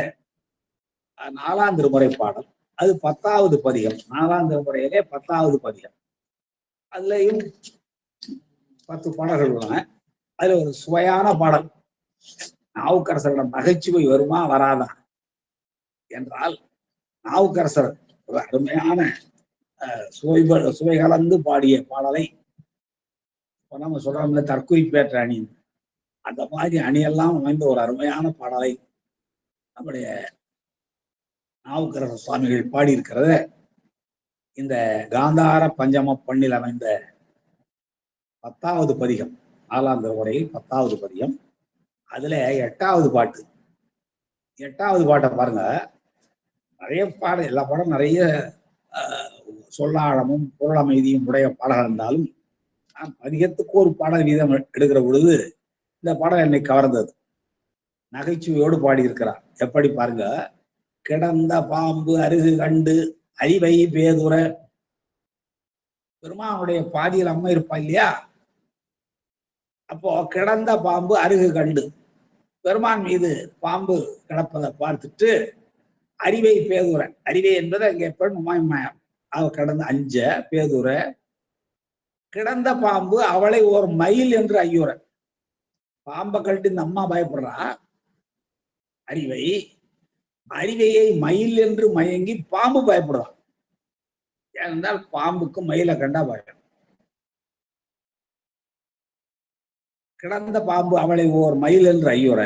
4ஆம் திருமுறை பாடல். அது 10வது பதிகம். 4ஆம் திருமுறையிலே 10வது பதிகம். அதுலயும் 10 பாடல்கள் உள்ளன. அதுல ஒரு சுவையான பாடல். நாவுக்கரசரிடம் நகைச்சுவை வருமா வராதா என்றால், நாவுக்கரசர் அருமையான சுவை கலந்து பாடிய பாடலை நம்ம சொல்றோம்ல, தற்குறிப்பேற்ற அணி, அந்த மாதிரி அணியெல்லாம் அமைந்த ஒரு அருமையான பாடலை நம்முடைய நாவுக்கரசர் சுவாமிகள் பாடியிருக்கிறத இந்த காந்தார பஞ்சம பண்ணில் அமைந்த 10வது பதிகம், 4ஆம் திருமுறையில் 10வது பதிகம். அதுல 8வது பாட்டு. 8வது பாட்டை பாருங்க. நிறைய பாடல், எல்லா பாடம் நிறைய சொல்லாழமும் பொருளமைதியும் உடைய பாடல்கள் இருந்தாலும் பதிகத்துக்கு ஒரு பாடல் வீதம் எடுக்கிற பொழுது இந்த பாடல் என்னை கவர்ந்தது. நகைச்சுவையோடு பாடியிருக்கிறார். எப்படி பாருங்க. கிடந்த பாம்பு அருகு கண்டு அறிவை பேதுர. பெருமானுடைய பாதியில் அம்மா இருப்பா இல்லையா? அப்போ கிடந்த பாம்பு அருகு கண்டு, பெருமான் மீது பாம்பு கிடப்பதை பார்த்துட்டு அறிவை பேதுர. அறிவை என்பது அங்கே பெண் உமாயமாயம். அவ கிடந்த அஞ்ச பேதுர. கிடந்த பாம்பு அவளை ஒரு மயில் என்று ஐயுற. பாம்பை கழட்டு இந்த அம்மா பயப்படுறா. அறிவையை மயில் என்று மயங்கி பாம்பு பயப்படுறான். ஏனென்றால் பாம்புக்கு மயிலை கண்டா பயம். கிடந்த பாம்பு அவளை ஓர் மயில் என்று ஐயுற.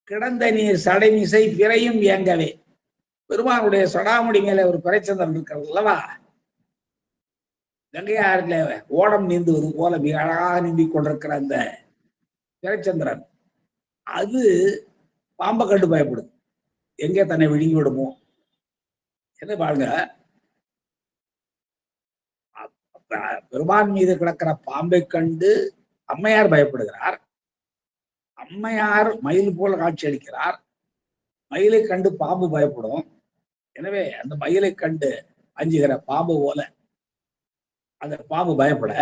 கிடந்த நீர் சடைமிசை பிறையும் இயங்கவே. பெருமானுடைய சடாமுடி மேல ஒரு பிறைச்சந்திரன் இருக்கிறது அல்லவா? கங்கையாறுல ஓடம் நீந்துவது போல மிக அழகாக நீந்தி கொண்டிருக்கிற அந்த பிறைச்சந்திரன், அது பாம்பை கண்டு பயப்படுது. எங்கே தன்னை விழுங்கி விடுமோ என்ன பாருங்க. பெருமான் மீது கிடக்கிற பாம்பை கண்டு அம்மையார் பயப்படுகிறார். அம்மையார் மயில் போல காட்சி அளிக்கிறார். மயிலை கண்டு பாம்பு பயப்படும். எனவே அந்த மயிலை கண்டு அஞ்சுகிற பாம்பு போல அந்த பாம்பு பயப்பட,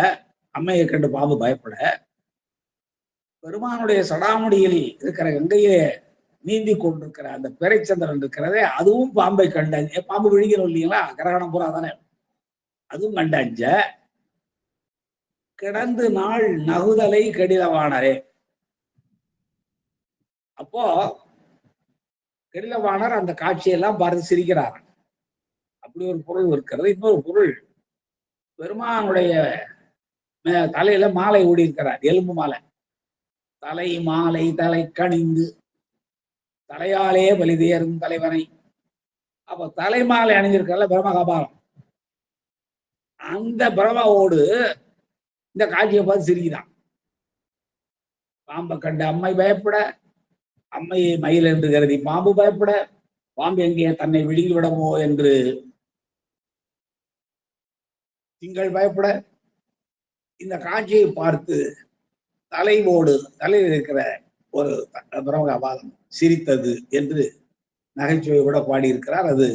அம்மையை கண்டு பாம்பு பயப்பட, பெருமானுடைய சடாமுடியில் இருக்கிற கங்கையை நீந்தி கொண்டிருக்கிற அந்த பிறைச்சந்திரன் இருக்கிறதே, அதுவும் பாம்பை கண்ட, பாம்பு விழுகிறோம் இல்லைங்களா, கிரகணம் பூரா தானே, அதுவும் கண்ட அஞ்ச. கிடந்து நாள் நகுதலை கெடிலவானரே. அப்போ கெடிலவாணர் அந்த காட்சியெல்லாம் பார்த்து சிரிக்கிறார். அப்படி ஒரு பொருள் இருக்கிறது. இன்னொரு பொருள், பெருமானுடைய தலையில மாலை ஊடி இருக்கிறார், எலும்பு மாலை. தலை மாலை தலை கணிந்து தலையாலே வலிதேறும் தலைவனை. அப்ப தலைமாலை அணிஞ்சிருக்கல பிரம்மகபாலம், அந்த பிரம்மாவோடு இந்த காட்சியை பார்த்து சிரிக்கிறான். பாம்பை கண்டு அம்மை பயப்பட, அம்மையை மயில் என்று கருதி பாம்பு பயப்பட, பாம்பு எங்கே தன்னை விழுங்கி விடமோ என்று திங்கள் பயப்பட, இந்த காட்சியை பார்த்து தலையில் இருக்கிற ஒரு பிரம்மகபாலம் சிரித்தது என்று நகைச்சுவை கூட பாடியிருக்கிறார். அது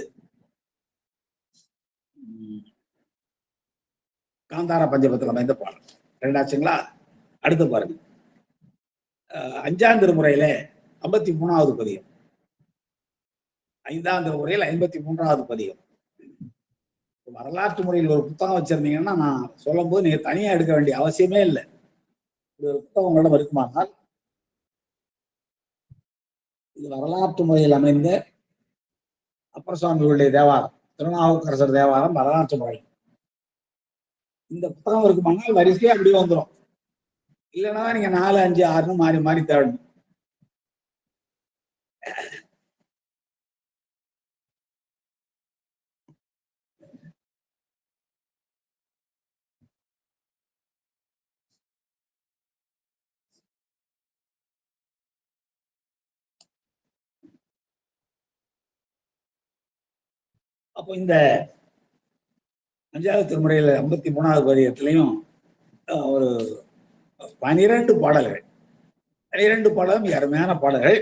காந்தார பஞ்சபத்தில் அமைந்த பாடல். ரெண்டாச்சுங்களா? அடுத்து பாருங்க, 5ஆம் திருமுறையில 53வது பதியம். 5ஆம் திருமுறையில் 53வது பதியம். வரலாற்று முறையில் ஒரு புத்தகம் வச்சிருந்தீங்கன்னா நான் சொல்லும் போது நீங்க தனியா எடுக்க வேண்டிய அவசியமே இல்லை. ஒரு புத்தகம் உங்களிடம் இருக்குமானால் இது வரலாற்று முறையில் அமைந்த அப்பர் சுவாமிகளுடைய தேவாரம், திருநாவுக்கரசர் தேவாரம் வரலாற்று முறை. இந்த புத்தகம் இருக்குமானால் வரிசையா அப்படி வந்துடும். இல்லைன்னா நீங்க 4, 5, 6 மாறி மாறி தேடணும். அப்போ இந்த 5வது திருமுறையில 53வது பதியத்திலையும் ஒரு 12 பாடல்கள், 12 பாடலும் அருமையான பாடல்கள்.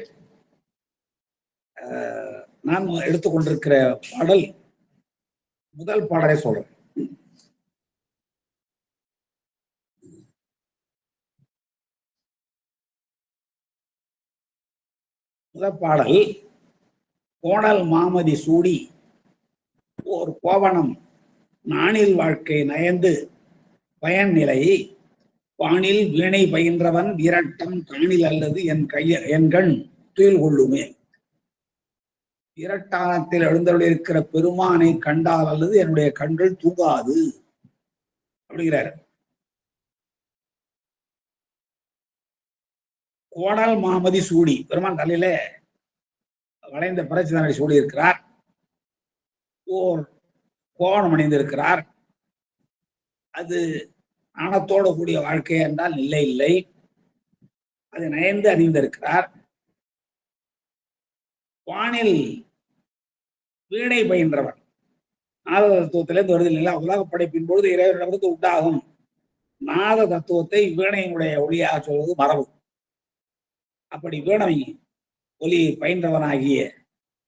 நான் எடுத்துக்கொண்டிருக்கிற பாடல் முதல் பாடலை சொல்றேன். முதல் பாடல், கோணல் மாமதி சூடி ஓர் கோவணம் நாணில் வாழ்க்கை நயந்து பயன் நிலை வானில் வீணை பயின்றவன் விரட்டம் காணில் அல்லது என் கண் துயில் கொள்ளுமே. விரட்டானத்தில் எழுந்தருளிருக்கிற பெருமானை கண்டால் அல்லது என்னுடைய கண்கள் தூங்காது அப்படிங்கிறார். கோணல் மாமதி சூடி, பெருமான் தலையில வளைந்த பிரச்சனை சூடி இருக்கிறார். ஓர் கோவணம் அணிந்திருக்கிறார். அது ஆணத்தோடு கூடிய வாழ்க்கை என்றால் இல்லை, அது நயந்து அணிந்திருக்கிறார். வானில் வீணை பயின்றவன், நாத தத்துவத்திலிருந்து வருது இல்லைங்களா? உலக படைப்பின் பொழுது இறைவனிடமிருந்து உண்டாகும் நாத தத்துவத்தை வீணையினுடைய ஒளியாக சொல்வது மரபு. அப்படி வீணை ஒலி பயின்றவனாகிய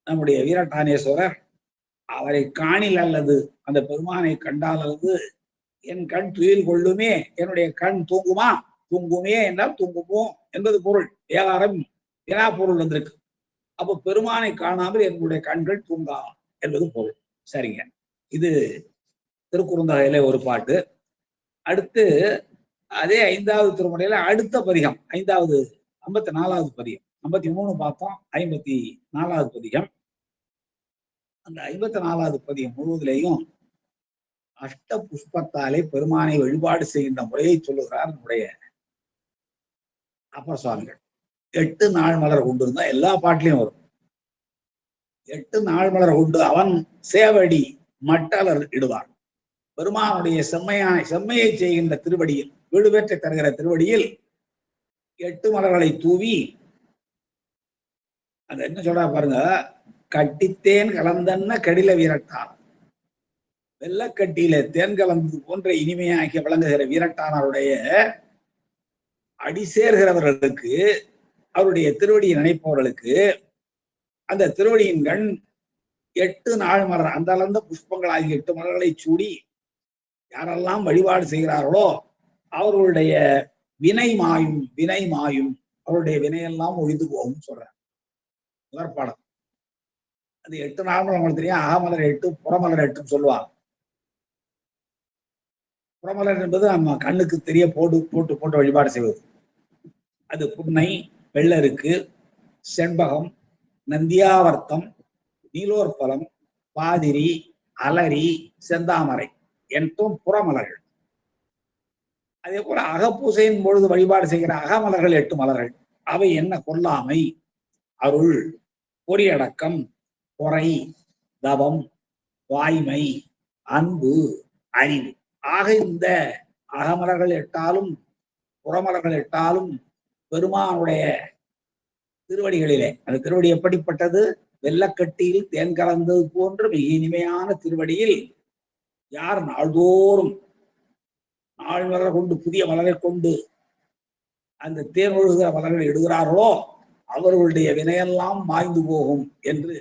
நம்முடைய வீரட்டானேஸ்வரர் அவரை காணில் அல்லது அந்த பெருமானை கண்டால் அல்லது என் கண் துயில் கொள்ளுமே, என்னுடைய கண் தூங்குமா? தூங்குமே என்றால் தூங்குமோ என்பது பொருள். ஏகாரம் வினா பொருள் வந்திருக்கு. அப்போ பெருமானை காணாமல் என்னுடைய கண்கள் தூங்கா என்பது பொருள். சரிங்க, இது திருக்குறுந்தகையில ஒரு பாட்டு. அடுத்து அதே 5வது திருமுறையில அடுத்த பதிகம், 54வது பதிகம். 53 பார்த்தோம், 54வது பதிகம். அந்த 54வது பதிகம் முழுவதிலேயும் அஷ்ட புஷ்பத்தாலே பெருமானை வழிபாடு செய்கின்ற முறையை சொல்லுகிறார் நம்முடைய அப்பர் சுவாமிகள். 8 நாள் மலர் கொண்டு இருந்தா எல்லா பாட்டிலையும் வரும். 8 நாள் மலர் கொண்டு அவன் சேவடி மட்டலர் இடுவார். பெருமானுடைய செம்மையை செய்கின்ற திருவடியில், வீடு பெற்ற தருகிற திருவடியில் 8 மலர்களை தூவி, அது என்ன சொல்றா பாருங்க, கட்டித்தேன் கலந்தன்ன கடில வீரட்டான், வெள்ளக்கட்டியில தேன் கலந்தது போன்ற இனிமையாகிய விளங்குகிற வீரட்டானருடைய அடி சேர்கிறவர்களுக்கு, அவருடைய திருவடியை நினைப்பவர்களுக்கு அந்த திருவடியின் கண் 8 நாள் மலர், அந்த அளந்த புஷ்பங்களாகிய 8 மலர்களை சூடி யாரெல்லாம் வழிபாடு செய்கிறார்களோ அவர்களுடைய வினை மாயும், அவருடைய வினையெல்லாம் ஒழிந்து போகும் சொல்ற முதற்பாடம். அது 8 நாள் உங்களுக்கு தெரியும். அகமலர் 8, புறமலர் 8 சொல்லுவாங்க. புறமலர் என்பது நம்ம கண்ணுக்கு தெரிய போட்டு போட்டு போட்டு வழிபாடு செய்வது. அது புன்னை, வெள்ளருக்கு, செண்பகம், நந்தியாவர்த்தம், நீலோற்பலம், பாதிரி, அலரி, செந்தாமரை என்றும் புறமலர்கள். அதே போல அகப்பூசையின் பொழுது வழிபாடு செய்கிற அகமலர்கள் 8 மலர்கள். அவை என்ன? கொல்லாமை, அருள், பொறியடக்கம், பொறை, தவம், வாய்மை, அன்பு, அறிவு. ஆக இந்த அகமலர்கள் 8ஆலும் புறமலர்கள் 8ஆலும் பெருமானுடைய திருவடிகளிலே, அந்த திருவடி எப்படிப்பட்டது? வெள்ளக்கட்டியில் தேன் கலந்தது போன்ற மிக இனிமையான திருவடியில் யார் நாள்தோறும் ஆழ்மலர் கொண்டு புதிய மலரை கொண்டு அந்த தேர் ஒழுகிற மலர்களை இடுகிறார்களோ அவர்களுடைய வினையெல்லாம் மாய்ந்து போகும் என்று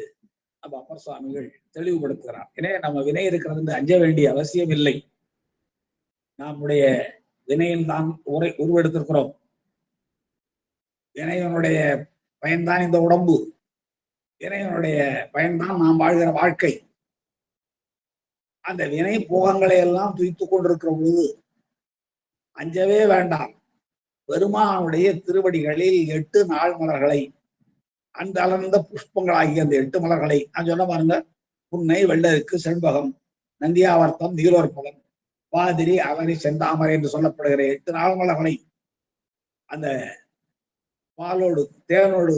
நம்ம அப்பர் சுவாமிகள் தெளிவுபடுத்துகிறார். எனவே நம்ம வினை இருக்கிறது அஞ்ச வேண்டிய அவசியம் இல்லை. நம்முடைய வினையில் தான் உருவெடுத்திருக்கிறோம். வினையனுடைய பயன்தான் இந்த உடம்பு, வினையனுடைய பயன்தான் நாம் வாழ்கிற வாழ்க்கை. அந்த வினை போகங்களை எல்லாம் துய்த்துக் கொண்டிருக்கிற பொழுது அஞ்சவே வேண்டாம். பெருமானுடைய திருவடிகளில் 8 நாள் மலர்களை, அந்த அலர்ந்த புஷ்பங்களாகிய அந்த 8 மலர்களை நான் சொன்ன பாருங்க, புன்னை, வெள்ளருக்கு, செண்பகம், நந்தியாவர்த்தம், நீலோற்பலம், பாதிரி, அவரி, செந்தாமரை என்று சொல்லப்படுகிற 8 நாள் மலர்களை அந்த பாலோடு தேனோடு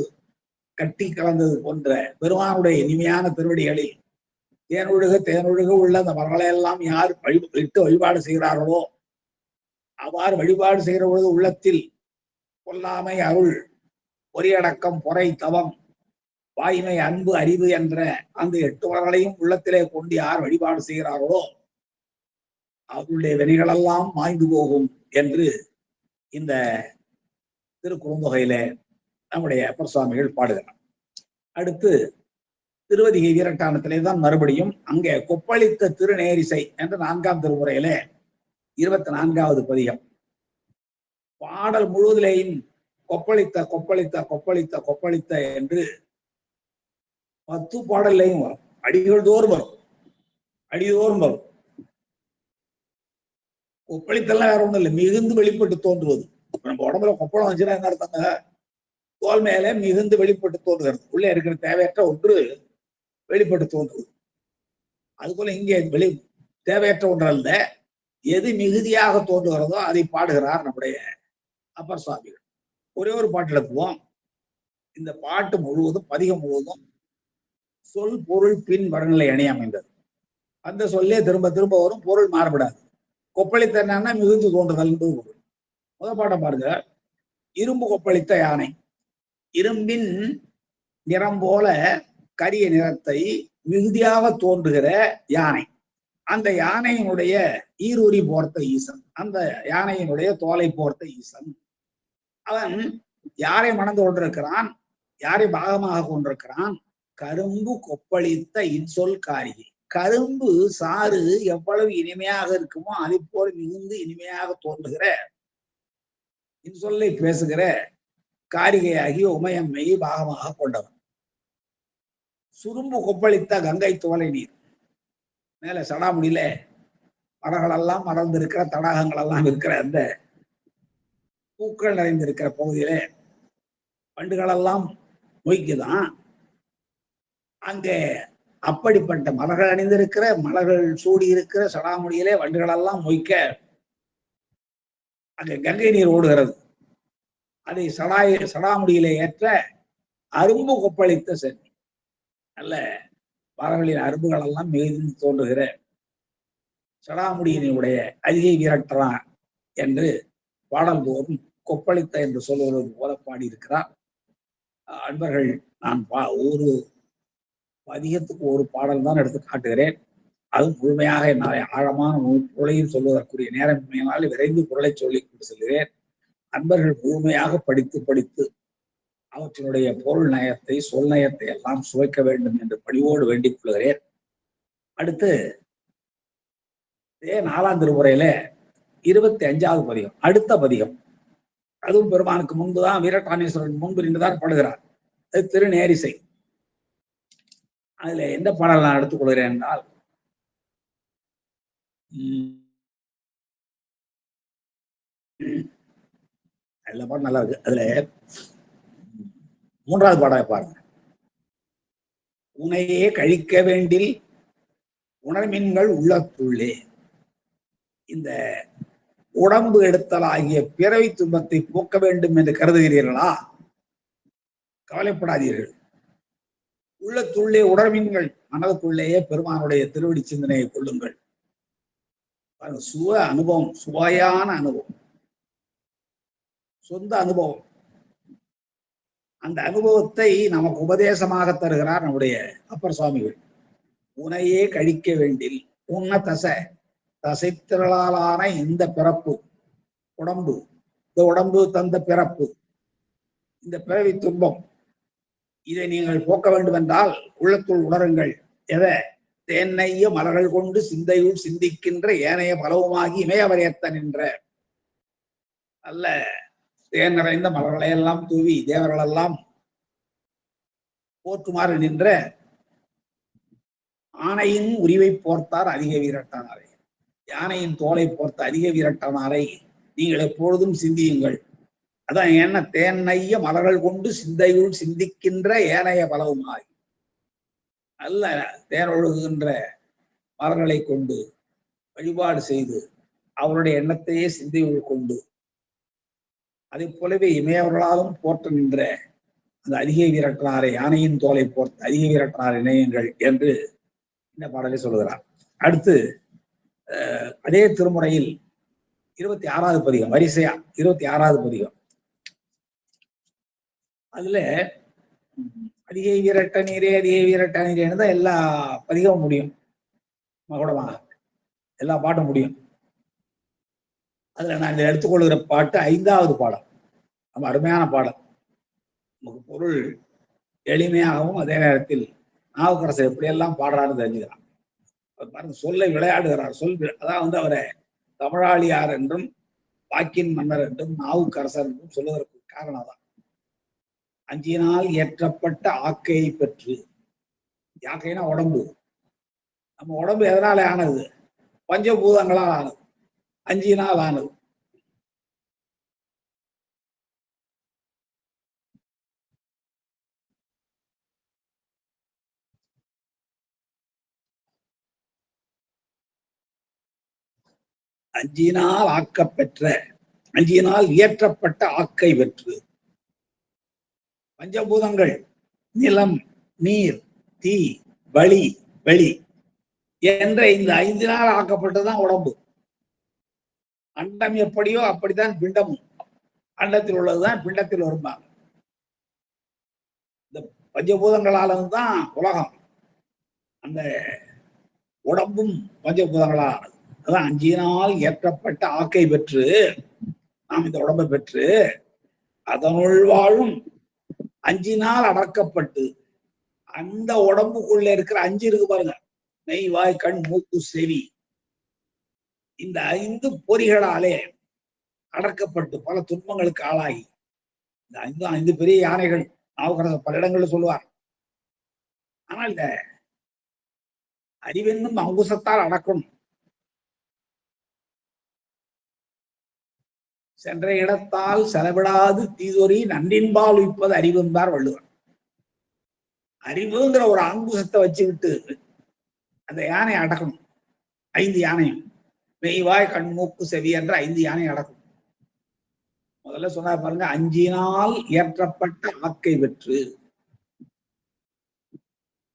கட்டி கலந்தது போன்ற பெருமானுடைய இனிமையான திருவடிகளில் தேனொழுக உள்ள அந்த மலர்களை எல்லாம் யார் இட்டு வழிபாடு செய்கிறார்களோ அவ்வாறு வழிபாடு செய்கிற பொழுது உள்ளத்தில் கொல்லாமை, அருள், பொறியடக்கம், பொறை, தவம், வாய்மை, அன்பு, அறிவு என்ற அந்த 8 மலர்களையும் உள்ளத்திலே கொண்டு யார் வழிபாடு செய்கிறார்களோ அவர்களுடைய வினைகளெல்லாம் மாய்ந்து போகும் என்று இந்த திருக்குறுந்தொகையிலே நம்முடைய அப்பர் சுவாமிகள் பாடுகிறார். அடுத்து திருவதிகை வீரட்டானத்திலே தான் மறுபடியும் அங்கே கொப்பளித்த திருநேரிசை என்ற 4ஆம் திருமுறையிலே 24வது பதிகம். பாடல் முழுவதிலேயும் கொப்பளித்த கொப்பளித்த கொப்பளித்த கொப்பளித்த என்று 10 பாடல்லையும் வரும். அடிகள் தோறும் வரும், அடிதோறும் வரும். கொப்பளித்தெல்லாம் வேற ஒண்ணும் இல்லை, மிகுந்து வெளிப்பட்டு தோன்றுவது. நம்ம உடம்புல கொப்பளம் வச்சுன்னா என்ன அர்த்தங்க? தோல் மேலே மிகுந்து வெளிப்பட்டு தோன்றுகிறது, உள்ளே இருக்கிற தேவையற்ற ஒன்று வெளிப்பட்டு தோன்றுவது. அதுபோல இங்கே தேவையற்ற ஒன்று அல்ல, எது மிகுதியாக தோன்றுகிறதோ அதை பாடுகிறார் நம்முடைய அப்பர் சுவாமிகள். ஒரே ஒரு பாட்டு எடுத்துவோம். இந்த பாட்டு முழுவதும், பதிகம் முழுவதும் சொல் பொருள் பின் வரநிலை அணி அமைந்தது. அந்த சொல்லே திரும்ப திரும்ப வரும், பொருள் மாறுபடாது. கொப்பளித்த என்னன்னா மிகுந்து தோன்றுதல் என்பது பொருள். முதல் பாட்டை பாருங்க. இரும்பு கொப்பளித்த யானை. இரும்பின் நிறம் போல கரிய நிறத்தை மிகுதியாக தோன்றுகிற யானை. அந்த யானையினுடைய ஈரூரி போர்த்த ஈசன், அந்த யானையினுடைய தோலை போர்த்த ஈசன். அவன் யாரை மணந்து கொண்டிருக்கிறான், யாரை பாகமாக கொண்டிருக்கிறான்? கரும்பு கொப்பளித்த இன்சொல் காரிகை. கரும்பு சாறு எவ்வளவு இனிமையாக இருக்குமோ அதை போல மிகுந்து இனிமையாக தோன்றுகிற இன்சொல்லை பேசுகிற காரிகையாகிய உமையம்மையை பாகமாக கொண்டவன். சுரும்பு கொப்பளித்த கங்கை தோலை நீர். மேல சடாமுடியில மரங்களெல்லாம் மறந்திருக்கிற, தடாகங்கள் எல்லாம் இருக்கிற அந்த பூக்கள் நிறைந்திருக்கிற பகுதியிலே வண்டுகளெல்லாம் மொய்க்குதான். அங்கே அப்படிப்பட்ட மலர்கள் அணிந்திருக்கிற, மலர்கள் சூடி இருக்கிற சடாமுடியிலே வண்டுகளெல்லாம் மொய்க்க அங்கே கங்கை நீர் ஓடுகிறது. அதை சடாமுடியிலே ஏற்ற அரும்பு கொப்பளித்த சென்னி. நல்ல மலர்களின் அரும்புகள் எல்லாம் மிகுந்து தோன்றுகிற சடாமுடியினுடைய அதிகை வீரட்டான் என்று பாடல் போதும் கொப்பளித்த என்று சொல்வது போல பாடியிருக்கிறார். அன்பர்கள், நான் ஒரு பதிகத்துக்கு ஒரு பாடல் தான் எடுத்து காட்டுகிறேன். அது முழுமையாக என்னால் ஆழமான பொருளையும் சொல்வதற்குரிய நேரமின்மையினால் விரைந்து பொருளை சொல்லி கொண்டு செல்கிறேன். அன்பர்கள் முழுமையாக படித்து அவற்றினுடைய பொருள் நயத்தை, சொல் நயத்தை எல்லாம் சுவைக்க வேண்டும் என்று பணிவோடு வேண்டிக் கொள்கிறேன். அடுத்து 4ஆம் திருமுறையில 25வது பதிகம், அடுத்த பதிகம். அதுவும் பெருமானுக்கு முன்புதான், வீரட்டானேஸ்வரன் முன்பு நின்றுதான் பாடுகிறார். அது திருநேரிசை. அதுல எந்த பாடல் நான் எடுத்துக் கொள்கிறேன் என்றால், எல்லா பாடம் நல்லா இருக்கு. அதுல 3வது பாடலை பாருங்க. உனையே கழிக்க வேண்டில் உணர்மின்கள் உள்ளத்துள்ளே. இந்த உடம்பு எடுத்தல் ஆகிய பிறவி துன்பத்தை போக்க வேண்டும் என்று கருதுகிறீர்களா? கவலைப்படாதீர்கள். உள்ளத்துள்ளே உணர்மின்கள், மனதுக்குள்ளேயே பெருமானுடைய திருவடி சிந்தனையை கொள்ளுங்கள். சுவ அனுபவம், சுவையான அனுபவம், சொந்த அனுபவம். அந்த அனுபவத்தை நமக்கு உபதேசமாக தருகிறார் நம்முடைய அப்பர் சுவாமிகள். உனையே கழிக்க வேண்டில். உன்ன தசை, தசைத்திரளாலான இந்த பிறப்பு உடம்பு, இந்த உடம்பு தந்த பிறப்பு, இந்த பிறவி துன்பம், இதை நீங்கள் போக்க வேண்டும் என்றால் உள்ளத்துள் உணருங்கள். எதை? தேனைய மலர்கள் கொண்டு சிந்தையுள் சிந்திக்கின்ற ஏனைய பலவுமாகி இமயவரையத்த நின்ற அல்ல தேன் நிறைந்த மலர்களை எல்லாம் தூவி தேவர்களெல்லாம் போற்றுமாறு நின்ற ஆனையின் உரிவை போர்த்தார் அதிக வீரட்டானாரை. யானையின் தோலை போர்த்த அதிக வீரட்டானாரை நீங்கள் எப்பொழுதும் சிந்தியுங்கள். அதான் என்ன? தேனைய மலர்கள் கொண்டு சிந்தையுள் சிந்திக்கின்ற ஏனைய பலவுமாய் அல்ல தேனொழுகுகின்ற மலர்களை கொண்டு வழிபாடு செய்து அவருடைய எண்ணத்தையே சிந்தையுள் கொண்டு அதை போலவே இமையவர்களாலும் போற்ற நின்ற அந்த அதிகை வீரட்டாரை யானையின் தோலை போர்த்த அதிக வீரட்டார் இணையங்கள் என்று இந்த பாடலை சொல்லுகிறார். அடுத்து அதே திருமுறையில் 26வது பதிகம், வரிசையா 26வது பதிகம், அதுல அதிகை வீரட்ட நீரே அதிகை வீரட்ட நீரேன்னு தான் எல்லா பதிகமும் முடியும். மகுடமாக எல்லா பாட்டும் முடியும். அதுல நான் இந்த எடுத்துக்கொள்கிற பாட்டு 5வது பாடம். நம்ம அருமையான பாடம். நமக்கு பொருள் எளிமையாகவும் அதே நேரத்தில் நாவுக்கரசர் எப்படியெல்லாம் பாடுறாருன்னு தெரிஞ்சுக்கிறான். பாருங்க, சொல்லை விளையாடுகிறார். அதான் அவரை தமிழாளியார் என்றும் வாக்கின் மன்னர் என்றும் நாவுக்கரசர் என்றும் சொல்லுவதற்கு காரணம் தான். அஞ்சினால் ஏற்றப்பட்ட ஆக்கையை பெற்று, யாக்கைனா உடம்பு. நம்ம உடம்பு எதனால ஆனது? பஞ்சபூதங்களால் ஆனது, 5 ஆனது. அஞ்சினால் ஆக்கப்பெற்ற, 5 இயற்றப்பட்ட ஆக்கை பெற்று. பஞ்சபூதங்கள் நிலம், நீர், தீ, வளி, வெளி என்ற இந்த 5 ஆக்கப்பட்டதுதான் உடம்பு. அண்டம் எப்படியோ அப்படித்தான் பிண்டமும். அண்டத்தில் உள்ளதுதான் பிண்டத்தில் வரும்பாங்க. இந்த பஞ்சபூதங்களாலதான் உலகம். அந்த உடம்பும் பஞ்சபூதங்களால். அதான் 5 ஏற்றப்பட்ட ஆக்கை பெற்று நாம் இந்த உடம்பை பெற்று அதனுள் வாழும் 5 அடக்கப்பட்டு அந்த உடம்புக்குள்ள இருக்கிற 5 இருக்கு பாருங்க, மெய், வாய், கண், மூக்கு, செவி, இந்த 5 பொறிகளாலே அடக்கப்பட்டு பல துன்பங்களுக்கு ஆளாகி இந்த 5 பெரிய யானைகள் நாவுக்கரசர் பல இடங்கள்ல சொல்லுவார். ஆனால் இந்த அறிவென்னும் அங்குசத்தால் அடக்கணும். சென்ற இடத்தால் செலவிடாது தீதொறி நன்றின்பால் உய்ப்பது அறிவு என்பார் வள்ளுவர். அறிவுங்கிற ஒரு அங்குசத்தை வச்சுக்கிட்டு அந்த யானையை அடக்கணும். 5 யானையும் மெய்வாய் கண் மூக்கு செவி என்ற 5 யானை அடக்கும். முதல்ல சொன்னார் பாருங்க, 5 ஏற்றப்பட்ட ஆக்கை பெற்று,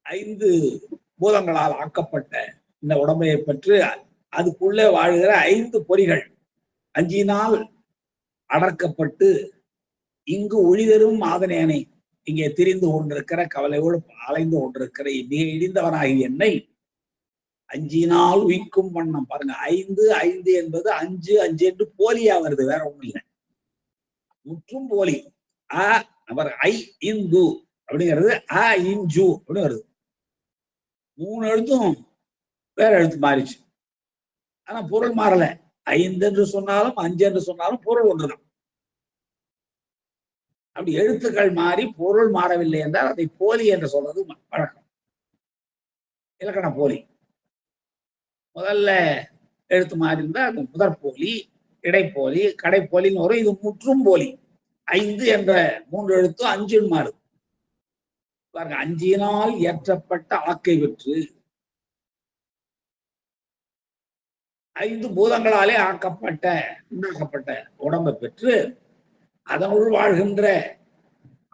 5 பூதங்களால் ஆக்கப்பட்ட இந்த உடம்பையை பெற்று அதுக்குள்ளே வாழ்கிற 5 பொறிகள் 5 அடக்கப்பட்டு இங்கு ஒளிதரும் மாதனேனை, இங்கே திரிந்து கொண்டிருக்கிற கவலையோடு அலைந்து கொண்டிருக்கிற மிக இடிந்தவனாகிய என்னை 5 உயிக்கும் வண்ணம். பாருங்க, 5 என்பது 5 என்று போலியா வருது, வேற ஒண்ணும் இல்லை, முற்றும் போலி. ஐ இந்து அப்படிங்கிறது அ இன்ஜு அப்படின்னு வருது. 3 எழுத்தும் வேற எழுத்து மாறிச்சு, ஆனா பொருள் மாறல. 5 என்று சொன்னாலும் 5 என்று சொன்னாலும் பொருள் ஒன்றுதான். அப்படி எழுத்துக்கள் மாறி பொருள் மாறவில்லை என்றால் அதை போலி என்று சொல்றது வழக்கம், இலக்கண போலி. முதல்ல எழுத்து மாறி இருந்தா அது முதற் போலி, இடைப்போலி, கடைப்போலின்னு வரும். இது முற்றும் போலி. 5 என்ற 3 எழுத்து 5 மாறுது பாருங்க. 5 ஏற்றப்பட்ட ஆக்கை பெற்று, 5 பூதங்களாலே ஆக்கப்பட்ட உண்டாக்கப்பட்ட உடம்பை பெற்று அதனுள் வாழ்கின்ற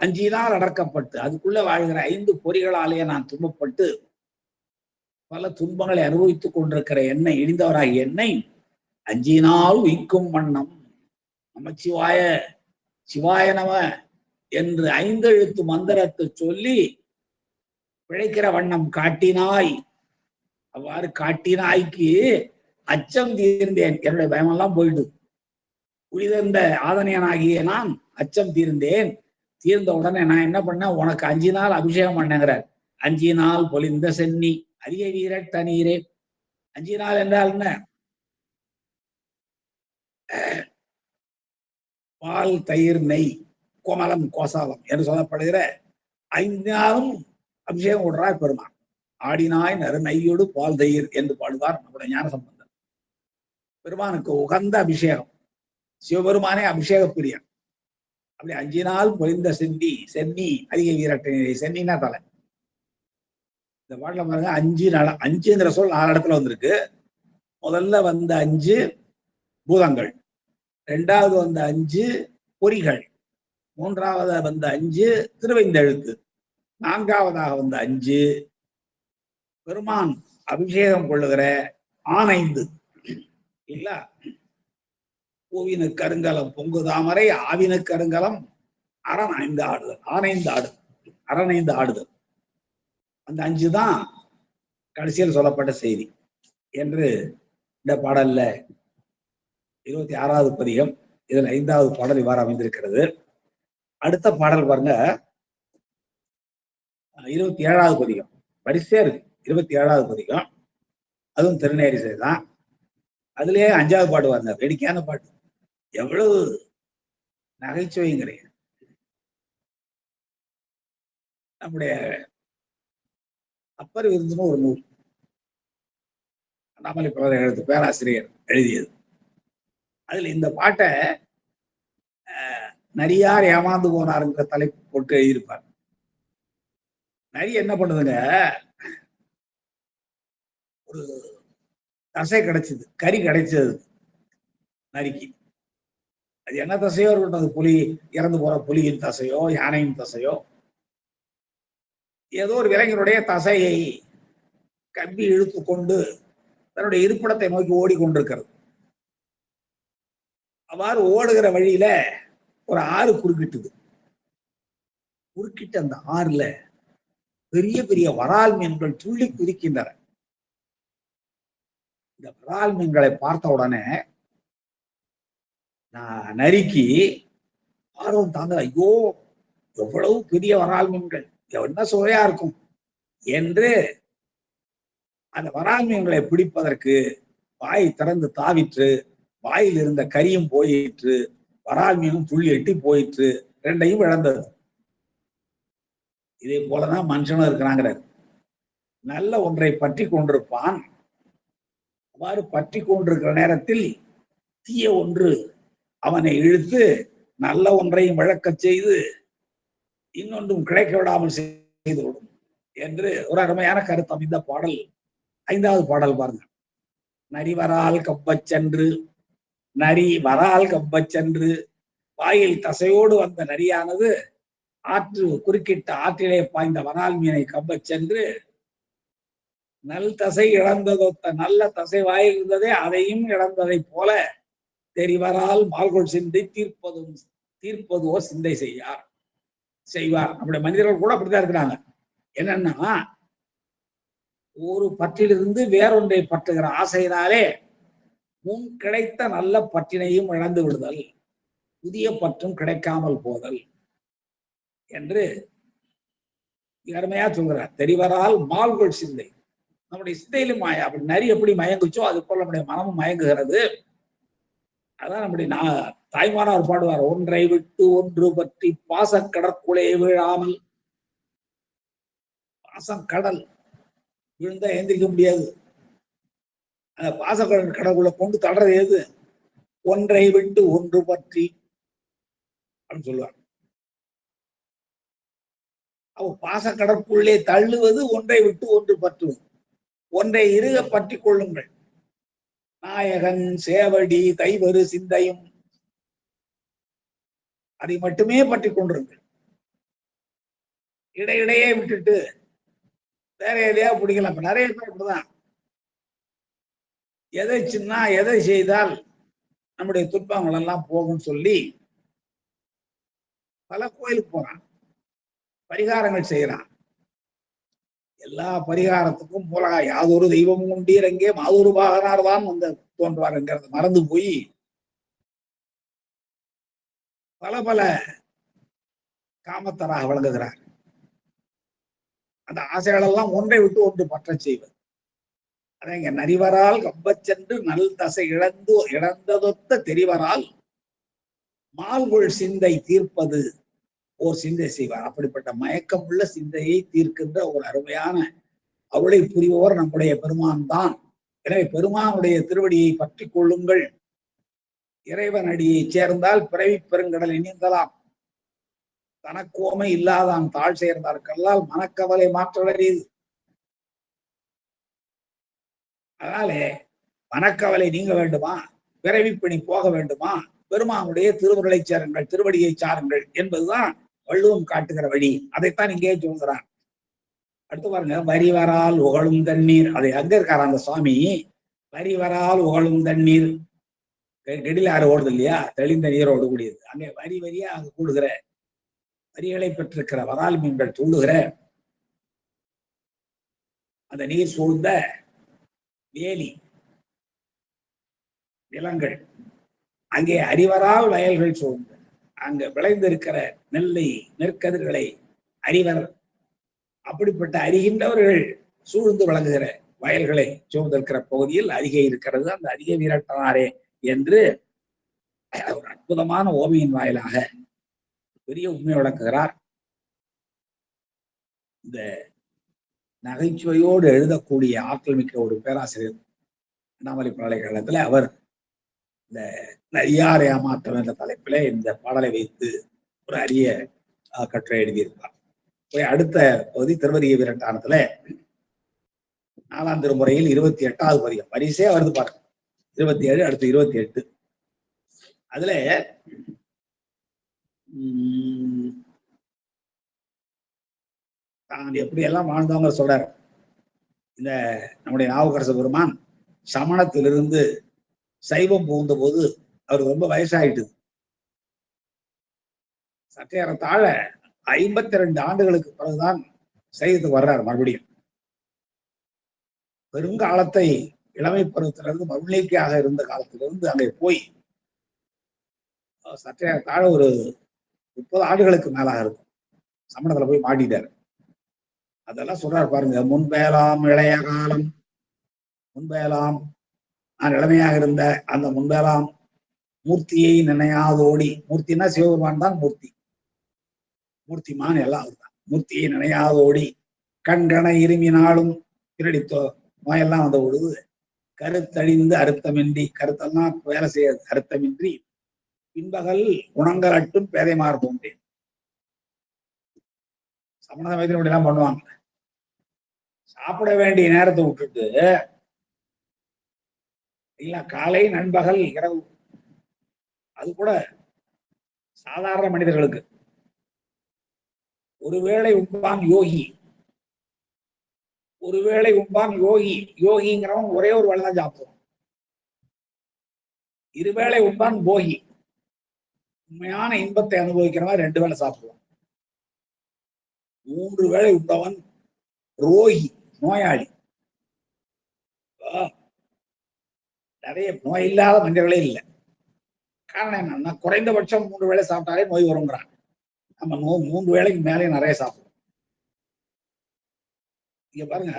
5 அடக்கப்பட்டு அதுக்குள்ள வாழ்கிற 5 பொறிகளாலே நான் துன்பப்பட்டு பல துன்பங்களை அனுபவித்துக் கொண்டிருக்கிற என்னை, இடிந்தவராகிய என்னை 5 உய்க்கும் வண்ணம் நமச்சிவாய சிவாய நம என்று 5 எழுத்து மந்திரத்தை சொல்லி பிழைக்கிற வண்ணம் காட்டினாய். அவ்வாறு காட்டினாய்க்கு அச்சம் தீர்ந்தேன், என்னுடைய பயமெல்லாம் போயிட்டு புரிதந்த ஆதனையனாகிய நான் அச்சம் தீர்ந்தேன். தீர்ந்த உடனே நான் என்ன பண்ணேன், உனக்கு 5 நாள் அபிஷேகம் பண்ணேங்கிறார். 5 நாள் பொலிந்த சென்னி அரிய வீர தண்ணீரே. 5 நாள் என்றால் என்ன? பால், தயிர், நெய், கோமலம், கோசாலம் என்று சொல்லப்படுகிற 5 நாளும் அபிஷேகம் விடுறார் பெருமான். ஆடினாய் நறு நெய்யோடு பால் தயிர் என்று பாடுவார் நம்முடைய ஞானசம்பந்தர். பெருமானுக்கு உகந்த அபிஷேகம். சிவபெருமானே அபிஷேக பிரியன். அப்படி 5 நாள் பொழிந்த சென்னி அதிக வீரட்டினரை. சென்னினா தலை. இந்த பாட்டுல பாருங்க, 5ங்கிற சொல் 4 இடத்துல வந்திருக்கு. முதல்ல வந்த 5 பூதங்கள், 2வது வந்த 5 பொறிகள், 3வது வந்த 5 திருவைந்தெழுத்து, 4வதாக வந்த 5 பெருமான் அபிஷேகம் கொள்ளுகிற ஆனைந்து இல்ல. பூவினு கருங்கலம் பொங்கு தாமரை ஆவினு கருங்கலம் அரண் ஆடுதல், ஆனைந்து ஆடுதல், அரணைந்து ஆடுதல். அந்த 5 தான் கடைசியில் சொல்லப்பட்ட செய்தி என்று இந்த பாடல்ல 26வது பதிகம், இதில் 5வது பாடல் இவ்வாறு அமைந்திருக்கிறது. அடுத்த பாடல் பாருங்க, 27வது பதிகம். வரிசையா இருக்கு 27வது பதிகம். அதுவும் திருநேரிசை தான். அதுலயே 5வது பாட்டு பாருங்க, வேடிக்கையான பாட்டு. எவ்வளவு நகைச்சுவைங்கிறீங்க. நம்முடைய அப்பர் விருதுன்னு ஒரு நூல் அண்ணாமலை எழுத்து பேராசிரியர் எழுதியது. அதுல இந்த பாட்டை நரியார் ஏமாந்து போனாருங்கிற தலைப்பு போட்டு எழுதியிருப்பார். நரி என்ன பண்ணுதுங்க, ஒரு தசை கிடைச்சது, கறி கிடைச்சது நரிக்கு. அது என்ன தசையோ இருக்கட்டும், அது புலி இறந்து போற புலியின் தசையோ யானையின் தசையோ ஏதோ ஒரு விலங்கினுடைய தசையை கம்பி இழுத்து கொண்டு தன்னுடைய இருப்பிடத்தை நோக்கி ஓடிக்கொண்டிருக்கிறது. அவ்வாறு ஓடுகிற வழியில ஒரு ஆறு குறுக்கிட்டுது. குறுக்கிட்டு அந்த ஆறுல பெரிய பெரிய வரால் மீன்கள் துள்ளி குதிக்கின்றன. இந்த வரால் மீன்களை பார்த்த உடனே நரிக்கு ஆர்வம் தாங்க, ஐயோ எவ்வளவு பெரிய வரால் மீன்கள், என்ன சுவையா இருக்கும் என்று அந்த வரால் மீன்களை பிடிப்பதற்கு வாய் திறந்து தாவிற்று. வாயில் இருந்த கரியும் போயிற்று, வரால் மீனும் துள்ளி எட்டி போயிற்று, 2ஐயும் இழந்தது. இதே போலதான் மனுஷனும் இருக்கிறாங்கிறார். நல்ல ஒன்றை பற்றி கொண்டிருப்பான். அவ்வாறு பற்றி கொண்டிருக்கிற நேரத்தில் தீய ஒன்று அவனை இழுத்து நல்ல ஒன்றையும் வழக்கச் செய்து இன்னொன்றும் கிடைக்க விடாமல் செய்துவிடும் என்று ஒரு அருமையான கருத்து அமைந்த பாடல் 5வது பாடல் பாருங்க. நரி வரால் கப்பச் சென்று, நரி வரால் கப்பச் சென்று, வாயில் தசையோடு வந்த நரியானது குறுக்கிட்ட ஆற்றிலே பாய்ந்த வரால் மீனை கப்பச் சென்று நல் தசை இழந்ததொத்த, நல்ல தசை வாயில் இருந்ததே அதையும் இழந்ததை போல தெரிவரால் மால்கொள் சிந்தை தீர்ப்பதுவோ சிந்தை செய்வார். நம்முடைய மனிதர்கள் கூட அப்படித்தான் இருக்கிறாங்க. என்னன்னா, ஒரு பற்றிலிருந்து வேறொன்றை பற்றுகிற ஆசையினாலே முன் கிடைத்த நல்ல பற்றினையும் இழந்து விடுதல், புதிய பற்றும் கிடைக்காமல் போதல் என்று அருமையா சொல்கிறார். தெரிவரால் மால்கொள் சிந்தை. நம்முடைய சிந்தையிலும் மாயா. அப்படி நரி எப்படி மயங்குச்சோ அது போல நம்முடைய மனமும் மயங்குகிறது. அதான் நம்முடைய தாய்மானார் பாடுவார், ஒன்றை விட்டு ஒன்று பற்றி பாசக்கடற்குள்ளே வீழாமல். பாசம் கடல், விழுந்தா எந்திரிக்க முடியாது. அந்த பாசக்கடல் கடவுளை கொண்டு தடுறது எது? ஒன்றை விட்டு ஒன்று பற்றி அப்படின்னு சொல்லுவார். அவ பாசக்கடற்குள்ளே தள்ளுவது ஒன்றை விட்டு ஒன்று பற்றுவது. ஒன்றை இறுக பற்றி கொள்ளுங்கள். நாயகன் சேவடி கைவரு சிந்தையும் அதை மட்டுமே பற்றி கொண்டிருங்கள். இடையிடையே விட்டுட்டு வேற எதையா பிடிக்கலாம். இப்ப நிறைய பேர் இப்படிதான், எதை சின்ன எதை செய்தால் நம்முடைய துன்பங்கள் எல்லாம் போகும் சொல்லி பல கோயிலுக்கு போறான், பரிகாரங்கள் செய்யறான். எல்லா பரிகாரத்துக்கும் மூலகா யாதொரு தெய்வமும் உண்டீர் எங்கே மாதொரு பாகனார் தான் வந்து தோன்றுவார் என்கிறத மறந்து போய் பல பல காமத்தராக விளங்குகிறார். அந்த ஆசைகள் எல்லாம் ஒன்றை விட்டு ஒன்று பற்ற செய்வது. அதங்க நரிவரால் கம்பச் சென்று நல் தசை இழந்ததொத்த தெரிவரால் மால்கொள் சிந்தை தீர்ப்பது ஓர் சிந்தை செய்வார். அப்படிப்பட்ட மயக்கம் உள்ள சிந்தையை தீர்க்கின்ற ஒரு அருமையான அவளை புரிபவர் நம்முடைய பெருமான் தான். எனவே பெருமானுடைய திருவடியை பற்றி கொள்ளுங்கள். இறைவன் அடியை சேர்ந்தால் பிறவி பெருங்கடல் இணைந்தலாம். தனக்கோமை இல்லாதான் தாழ் சேர்ந்தார்கல்லால் மனக்கவலை மாற்றவரீது. அதனாலே மனக்கவலை நீங்க வேண்டுமா, பிறவிப்பிணி போக வேண்டுமா, பெருமானுடைய திருவுருளை சேருங்கள், திருவடியை சாருங்கள் என்பதுதான் வள்ளுவம் காட்டுகிற வழி. அதைத்தான் இங்கே சொல்கிறான். அடுத்து பாருங்க, வரிவரால் உகழும் தண்ணீர். அதை அங்க இருக்காரு அந்த சுவாமி. வரிவரால் உகழும் தண்ணீர், கெடில ஆறு ஓடுது இல்லையா, தெளிந்த நீரோடு கூடியது. அங்கே வரி வரியா அங்க கூடுகிற வரிகளை பெற்றிருக்கிற வரால் மீன்கள் தூண்டுகிற அந்த நீர் சூழ்ந்த வேலி நிலங்கள், அங்கே அறிவரால் வயல்கள் சூழ்ந்த அங்க விளைந்திருக்கிற நெல்லை நெற்கதிர்களை அறிவர், அப்படிப்பட்ட அறிகின்றவர்கள் சூழ்ந்து வழங்குகிற வயல்களை சூழ்ந்திருக்கிற பகுதியில் அதிகை இருக்கிறது. அந்த அதிகை வீரட்டனாரே என்று ஒரு அற்புதமான ஓமையின் வாயிலாக பெரிய உண்மை விளக்குகிறார். இந்த நகைச்சுவையோடு எழுதக்கூடிய ஆற்றல் மிக்க ஒரு பேராசிரியர் அண்ணாமலை பல்கலைக்கழகத்துல அவர் இந்த நரியார் ஏமாற்றம் என்ற தலைப்பிலே இந்த பாடலை வைத்து ஒரு அரிய கட்டுரை எழுதியிருப்பார். போய் அடுத்த பகுதி திருவதிகை வீரட்டானத்துல 4ஆம் திருமுறையில் 28வது பதிகம் வரிசையா வருது பாருங்க. 27 அடுத்து 28. அதுல தான் எப்படி எல்லாம் வாழ்ந்தவங்க சொல்றாரு. இந்த நம்முடைய நாவுக்கரசு பெருமான் சமணத்திலிருந்து சைவம் புகுந்த போது அவருக்கு ரொம்ப வயசாயிட்டுது. சற்றேறத்தாழ 52 ஆண்டுகளுக்கு பிறகுதான் சைவத்துக்கு வர்றாரு. மறுபடியும் பெருங்காலத்தை இளமை பருவத்திலிருந்து மருளிக்கையாக இருந்த காலத்திலிருந்து அங்கே போய் சற்றேறத்தாழ ஒரு 30 ஆண்டுகளுக்கு மேலாக இருக்கும் சமணத்துல போய் மாட்டிட்டாரு. அதெல்லாம் சொல்றாரு பாருங்க. முன்பேலாம் இளைய காலம், முன்பேலாம் நான் இளமையாக இருந்த அந்த முன்பேலாம் மூர்த்தியை நினையாதோடி, மூர்த்தினா சிவபெருமான் தான் மூர்த்தி, மூர்த்திமான் எல்லாம் அவர்தான். மூர்த்தியை நினையாதோடி கண்கண இருமினாலும் திருடித்தோ நோயெல்லாம் வந்த பொழுது கருத்தழிந்து அறுத்தமின்றி, கருத்தெல்லாம் வேலை செய்யாது, அறுத்தமின்றி பின்பகல் குணங்கரட்டும் பேதைமார் போன்றேன். சமண சமயத்தில் இப்படி எல்லாம் பண்ணுவாங்க. சாப்பிட வேண்டிய நேரத்தை விட்டுட்டு இல்ல காலை நண்பகல் இரவு, அது கூட சாதாரண மனிதர்களுக்கு. ஒருவேளை உண்பான் யோகி, ஒருவேளை உண்பான் யோகி, யோகிங்கிறவன் ஒரே ஒரு வேலை தான் சாப்பிடுவான். இருவேளை உண்பான் போகி, உண்மையான இன்பத்தை அனுபவிக்கிறவன் 2 வேளை சாப்பிடுவான். 3 வேளை உண்பவன் ரோகி, நோயாளி. நிறைய நோய் இல்லாத மனிதர்களே இல்லை. காரணம் என்னன்னா குறைந்தபட்சம் 3 வேளை சாப்பிட்டாலே நோய் வருங்கிறான். நம்ம 3 வேளைக்கு மேலே நிறைய சாப்பிடுவோம். இங்க பாருங்க,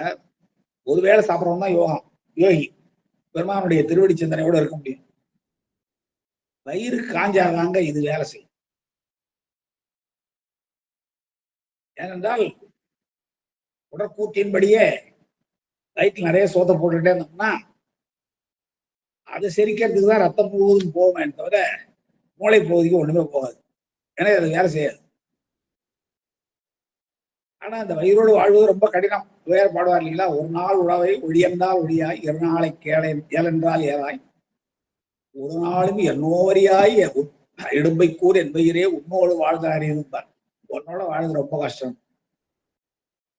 ஒரு வேளை சாப்பிட்றவன் தான் யோகி, பெருமானுடைய திருவடி சிந்தனையோட இருக்க முடியும். வயிறு காஞ்சாதாங்க இது வேலை செய்யும். ஏனென்றால் உடற்கூற்றின்படியே வயிற்றில் நிறைய சோத்தை போட்டுட்டே இருந்தோம்னா அது செரிக்கிறதுக்கு தான் ரத்தம் முழுவதும் போகுமே தவிர மூளை பகுதிக்கு ஒண்ணுமே போகாது. எனவே அது வேலை செய்யாது. ஆனா அந்த வயிறோடு வாழ்வது ரொம்ப கடினம். வேறு பாடுவார் இல்லைங்களா, ஒரு நாள் உழவை ஒழியந்தால் ஒழியாய், 2 நாளை ஏழென்றால் ஏழாய், ஒரு நாளும் என்னோவரியாய் இடும்பை கூர் என்பயிரே உன்னோடு வாழ்ந்தார் இருந்தார். உன்னோட வாழ்றது ரொம்ப கஷ்டம்.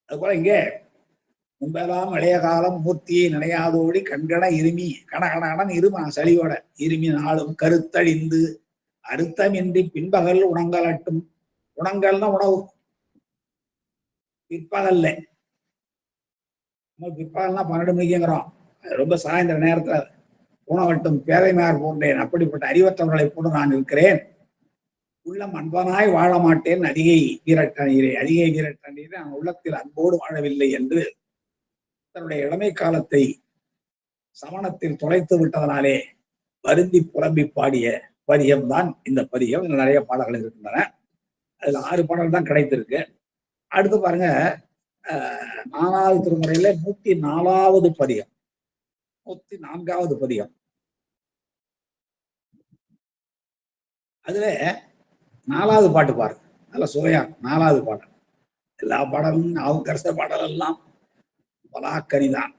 அது போல இங்கே முன்பெல்லாம் இளைய காலம் மூர்த்தியை நினையாதோடி கண்கண இருமி, கணகணகணன் இருமா சளியோட இருமி நாளும் கருத்தழிந்து அறுத்தமின்றி பின்பகல் உணங்கலட்டும். உணங்கல்னா உணவு, பிற்பகல்ல நம்ம பிற்பாலெல்லாம் 12 மணிக்குங்கிறோம். ரொம்ப சாயந்தர நேரத்துல உணவட்டும் பேதைமார் போன்றேன். அப்படிப்பட்ட அறிவற்றவர்களை போன்று நான் இருக்கிறேன். உள்ளம் அன்பனாய் வாழ மாட்டேன். அதிகை வீரட்டணீரே, அதிகை வீரட்டணீரே, நான் உள்ளத்தில் அன்போடு வாழவில்லை என்று தன்னுடைய இளமை காலத்தை சமணத்தில் தொலைத்து விட்டதனாலே வருந்தி புலம்பி பாடிய பதியம் தான் இந்த பதியம். இன்னும் நிறைய பாடல்கள் இருக்கின்றன. அதுல 6 பாடல் தான் கிடைத்திருக்கு. அடுத்து பாருங்க, 4வது திருமுறையில 104வது பதியம், 104வது பதியம். அதுல 4வது பாட்டு பாருங்க, நல்ல சுவையா 4வது பாடல். எல்லா பாடலும் நாவுக்கரச பாடல் எல்லாம் பலாக்கனிதான்.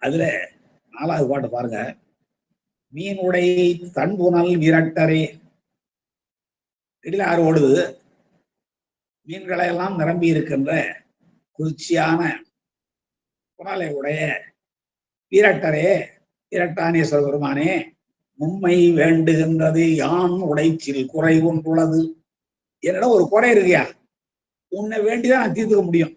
அதுல 4வது பாட்டு பாருங்க. மீனுடை தன்புனல் விரட்டரே, இடையில ஆறு ஓடுது. மீன்களை எல்லாம் நிரம்பி இருக்கின்ற குளிர்ச்சியான குரலை உடைய வீரட்டரே, வீரட்டானேஸ்வர பெருமானே, உண்மை வேண்டுகின்றது யான் உடைச்சில் குறை ஒன்றுள்ளது. என்னிடம் ஒரு குறை இருக்கியா, உன்னை வேண்டிதான் நான் தீர்த்துக்க முடியும்.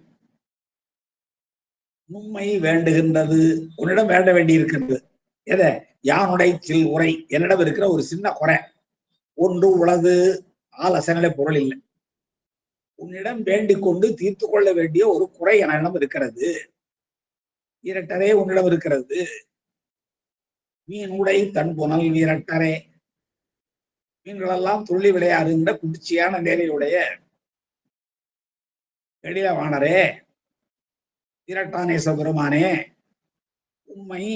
உண்மை வேண்டுகின்றது, உன்னிடம் வேண்ட வேண்டி இருக்கின்றது. எதை? யானுடைச்சில் உரை, என்னிடம் இருக்கிற ஒரு சின்ன குறை ஒன்று உளது, ஆலோசனை பொருள் இல்லை. உன்னிடம் வேண்டிக் கொண்டு தீர்த்து கொள்ள வேண்டிய ஒரு குறை என்னிடம் இருக்கிறது. வீரட்டரே, உன்னிடம் இருக்கிறது. மீனுடை தன்புனல் வீரட்டரே, மீன்களெல்லாம் துள்ளி விளையாடுகின்ற குடிச்சியான நேரையுடைய எழிலவாணரே, வீரட்டானேச பெருமானே, உண்மை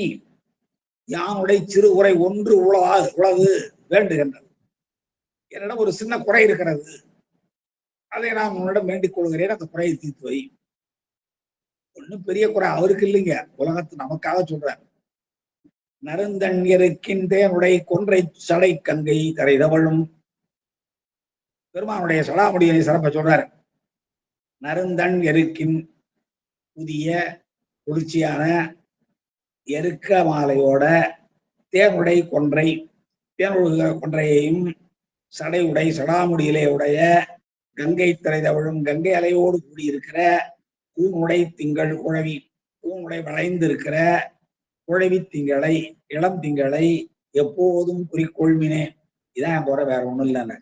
யானுடைய சிறு உரை ஒன்று உளவு வேண்டுகின்றது. என்னிடம் ஒரு சின்ன குறை இருக்கிறது, அதை நான் உன்னிடம் வேண்டிக் கொள்கிறேன். அந்த குறையை தீர்த்து வை. ஒன்னும் பெரிய குறை அவருக்கு இல்லைங்க, உலகத்து நமக்காக சொல்றார். நருந்தன் இருக்கின்றேனுடைய கொன்றை சடை கங்கை கரைதவழும். பெருமானுடைய சடாமுடியை சிறப்ப சொல்றாரு. நருந்தன் எருக்கின், புதிய குளிர்ச்சியான எருக்க மாலையோட தேனுடை கொன்றை, தேனுடைய கொன்றையையும் சடை உடை சடாமுடியிலே உடைய கங்கை திரைதவழும், கங்கை அலையோடு கூடியிருக்கிற பூனுடை திங்கள் குழவி, பூனுடை வளைந்திருக்கிற குழவி திங்களை, இளம் திங்களை எப்போதும் குறிக்கொள்மினே. இதான் போற, வேற ஒண்ணும் இல்லைன்னு.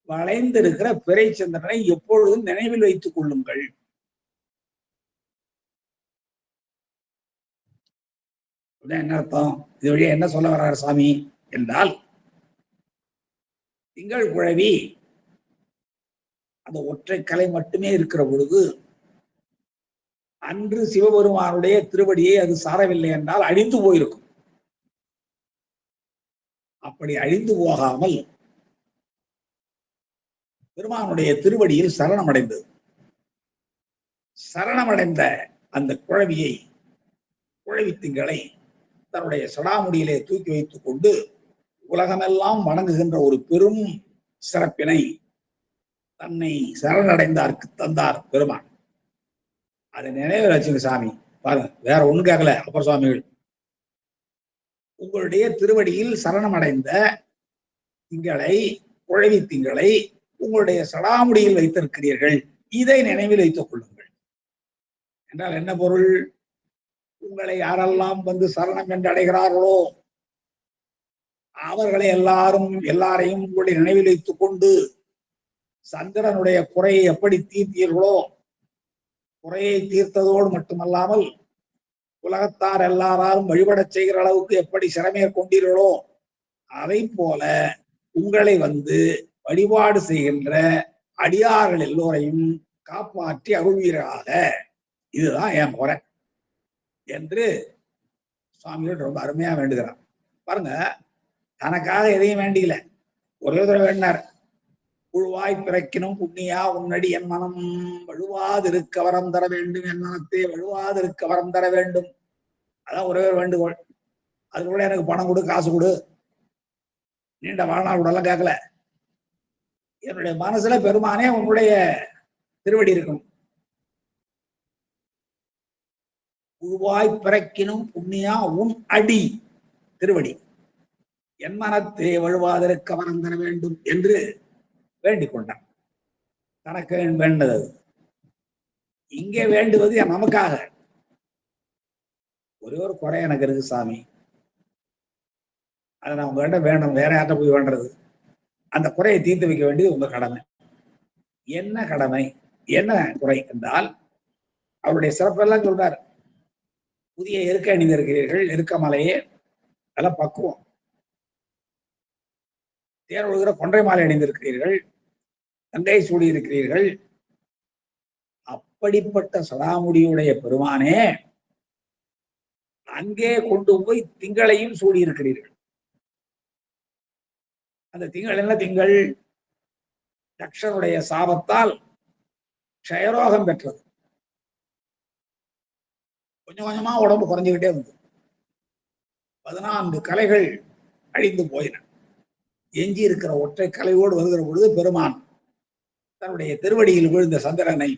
வளைந்திருக்கிற பிறை சந்திரனை எப்பொழுதும் நினைவில் வைத்துக் கொள்ளுங்கள். என்ன அர்த்தம்? இது வழியா என்ன சொல்ல வர்றாரு சாமி என்றால், திங்கள் குழவி அந்த ஒற்றை கலை மட்டுமே இருக்கிற பொழுது அன்று சிவபெருமானுடைய திருவடியை அது சாரவில்லை என்றால் அழிந்து போயிருக்கும். அப்படி அழிந்து போகாமல் பெருமானுடைய திருவடியில் சரணமடைந்தது. சரணமடைந்த அந்த குழவியை, குழவி திங்களை தன்னுடைய சடாமுடியிலே தூக்கி வைத்துக் கொண்டு உலகமெல்லாம் வணங்குகின்ற ஒரு பெரும் சிறப்பினை தன்னை சரணடைந்தார்க்கு தந்தார் பெருமான். அதை நினைவில் வச்சுங்க சாமி. பாருங்க, வேற ஒண்ணு கேட்கல அப்பர் சுவாமிகள். உங்களுடைய திருவடியில் சரணமடைந்த திங்களை, குழவி திங்களை உங்களுடைய சடாமுடியில் வைத்திருக்கிறீர்கள். இதை நினைவில் வைத்துக் கொள்ளுங்கள் என்றால் என்ன பொருள்? உங்களை யாரெல்லாம் வந்து சரணம் என்று அடைகிறார்களோ அவர்களை எல்லாரையும் உங்களுடைய நினைவில் வைத்துக் கொண்டு சந்திரனுடைய குறையை எப்படி தீர்த்தீர்களோ, குறையை தீர்த்ததோடு மட்டுமல்லாமல் உலகத்தார் எல்லாராலும் வழிபடச் செய்கிற அளவுக்கு எப்படி சிறமேற்கொண்டீர்களோ அதை போல உங்களை வந்து வழிபாடு செய்கின்ற அடியார்கள் எல்லோரையும் காப்பாற்றி அருள்வீராக. இதுதான் என் குறை என்று சுவாமிகள் ரொம்ப அருமையா வேண்டுகிறார். பாருங்க, தனக்காக எதையும் வேண்டிக்கல, ஒரே தடவை வேண்டார். புழுவாய் பிறக்கினும் புண்ணியா உன்னடி என் மனம் வழுவாதிருக்க வரம் தர வேண்டும், என் மனத்தை வழுவாதிருக்க வரம் தர வேண்டும். அதான் ஒரே ஒரு வேண்டுகோள். அது கூட எனக்கு பணம் கொடு, காசு கொடு, நீண்ட வாழ்நாள் உடலாம் கேட்கல. என்னுடைய மனசுல பெருமானே உன்னுடைய திருவடி இருக்கணும். புழுவாய் பிறக்கினும் புண்ணியா உன் அடி, திருவடி என் மனத்தை வழுவாதிருக்க வரம் தர வேண்டும் என்று வேண்டிக் கொண்டான். தனக்கு வேண்டது. இங்கே வேண்டுவது நமக்காக. ஒரே ஒரு குறை எனக்கு இருக்கு சாமி, அதை நான் உங்ககிட்ட வேணும், வேற யார்கிட்ட போய் வேண்டது? அந்த குறையை தீர்த்து வைக்க வேண்டியது உங்க கடமை. என்ன கடமை, என்ன குறை என்றால் அவருடைய சிறப்பெல்லாம் சொல்றாரு. புதிய எருக்க அணிந்திருக்கிறீர்கள், எருக்க மலையே அதெல்லாம் பக்குவம். தேர் ஒழுகிற கொன்றை மாலை அணிந்திருக்கிறீர்கள், தங்கை சூடி இருக்கிறீர்கள். அப்படிப்பட்ட சடாமுடியுடைய பெருமானே அங்கே கொண்டு போய் திங்களையும் சூடி இருக்கிறீர்கள். அந்த திங்கள் என்ன திங்கள்? தக்ஷனுடைய சாபத்தால் க்ஷயரோகம் பெற்றது. கொஞ்சம் கொஞ்சமா உடம்பு குறைஞ்சுக்கிட்டே வந்தது. 14 கலைகள் அழிந்து போயின. எஞ்சி இருக்கிற ஒற்றை கலையோடு வருகிற பொழுது பெருமான் தன்னுடைய திருவடியில் விழுந்த சந்திரனை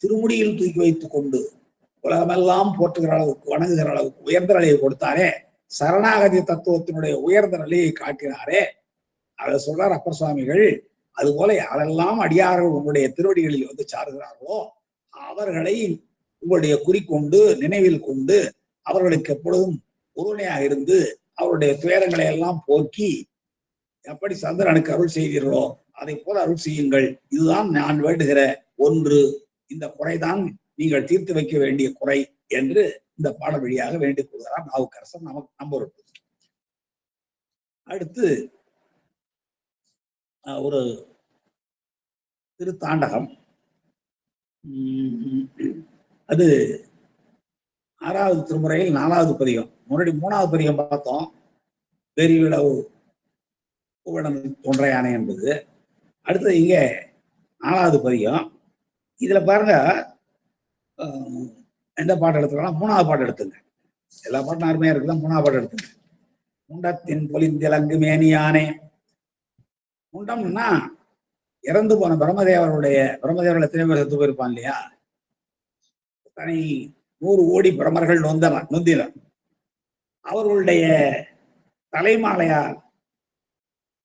திருமுடியில் தூக்கி வைத்துக் கொண்டு உலகமெல்லாம் போற்றுகிற அளவுக்கு, வணங்குகிற அளவுக்கு உயர்ந்த நிலையை கொடுத்தாரே, சரணாகதி தத்துவத்தினுடைய உயர்ந்த நிலையை காட்டினாரே, அதை சொல்றார் அப்பர் சுவாமிகள். அதுபோல யாரெல்லாம் அடியார்கள் உங்களுடைய திருவடிகளில் வந்து சாருகிறார்களோ அவர்களை உங்களுடைய குறிக்கொண்டு, நினைவில் கொண்டு, அவர்களுக்கு எப்பொழுதும் உறுதுணையாக இருந்து அவருடைய துயரங்களை எல்லாம் போக்கி எப்படி சந்திரனுக்கு அருள் செய்தீர்களோ அதை போல அருள் செய்யுங்கள். இதுதான் நான் வேண்டுகிற ஒன்று. இந்த குறைதான் நீங்கள் தீர்த்து வைக்க வேண்டிய குறை என்று இந்த பாடல் வழியாக வேண்டிக் கொள்கிறார் நாவுக்கரசர் நமக்கு நம்புறது. அடுத்து ஒரு திருத்தாண்டகம். அது 6வது திருமுறையில் 4வது பதிகம். முன்னாடி 3வது பதிகம் பார்த்தோம், பெரியளவு தோன்றையானே என்பது. அடுத்தது இங்க 4வது பதிகம். இதுல பாருங்க, எந்த பாட்டு எடுத்துக்கலாம்? 3வது பாட்டு எடுத்துங்க. எல்லா பாட்டும் அருமையா இருக்குதான், 3வது பாட்டு எடுத்துங்க. முண்டத்தின் பொலிந்திலங்கு மேனியானே. முண்டம்னா இறந்து போன பிரம்மதேவர்கள் எத்தனை பேர் செத்து போயிருப்பான் இல்லையா? தனி 100 கோடி பிரமர்கள் நொந்தினர். அவர்களுடைய தலைமாலையால்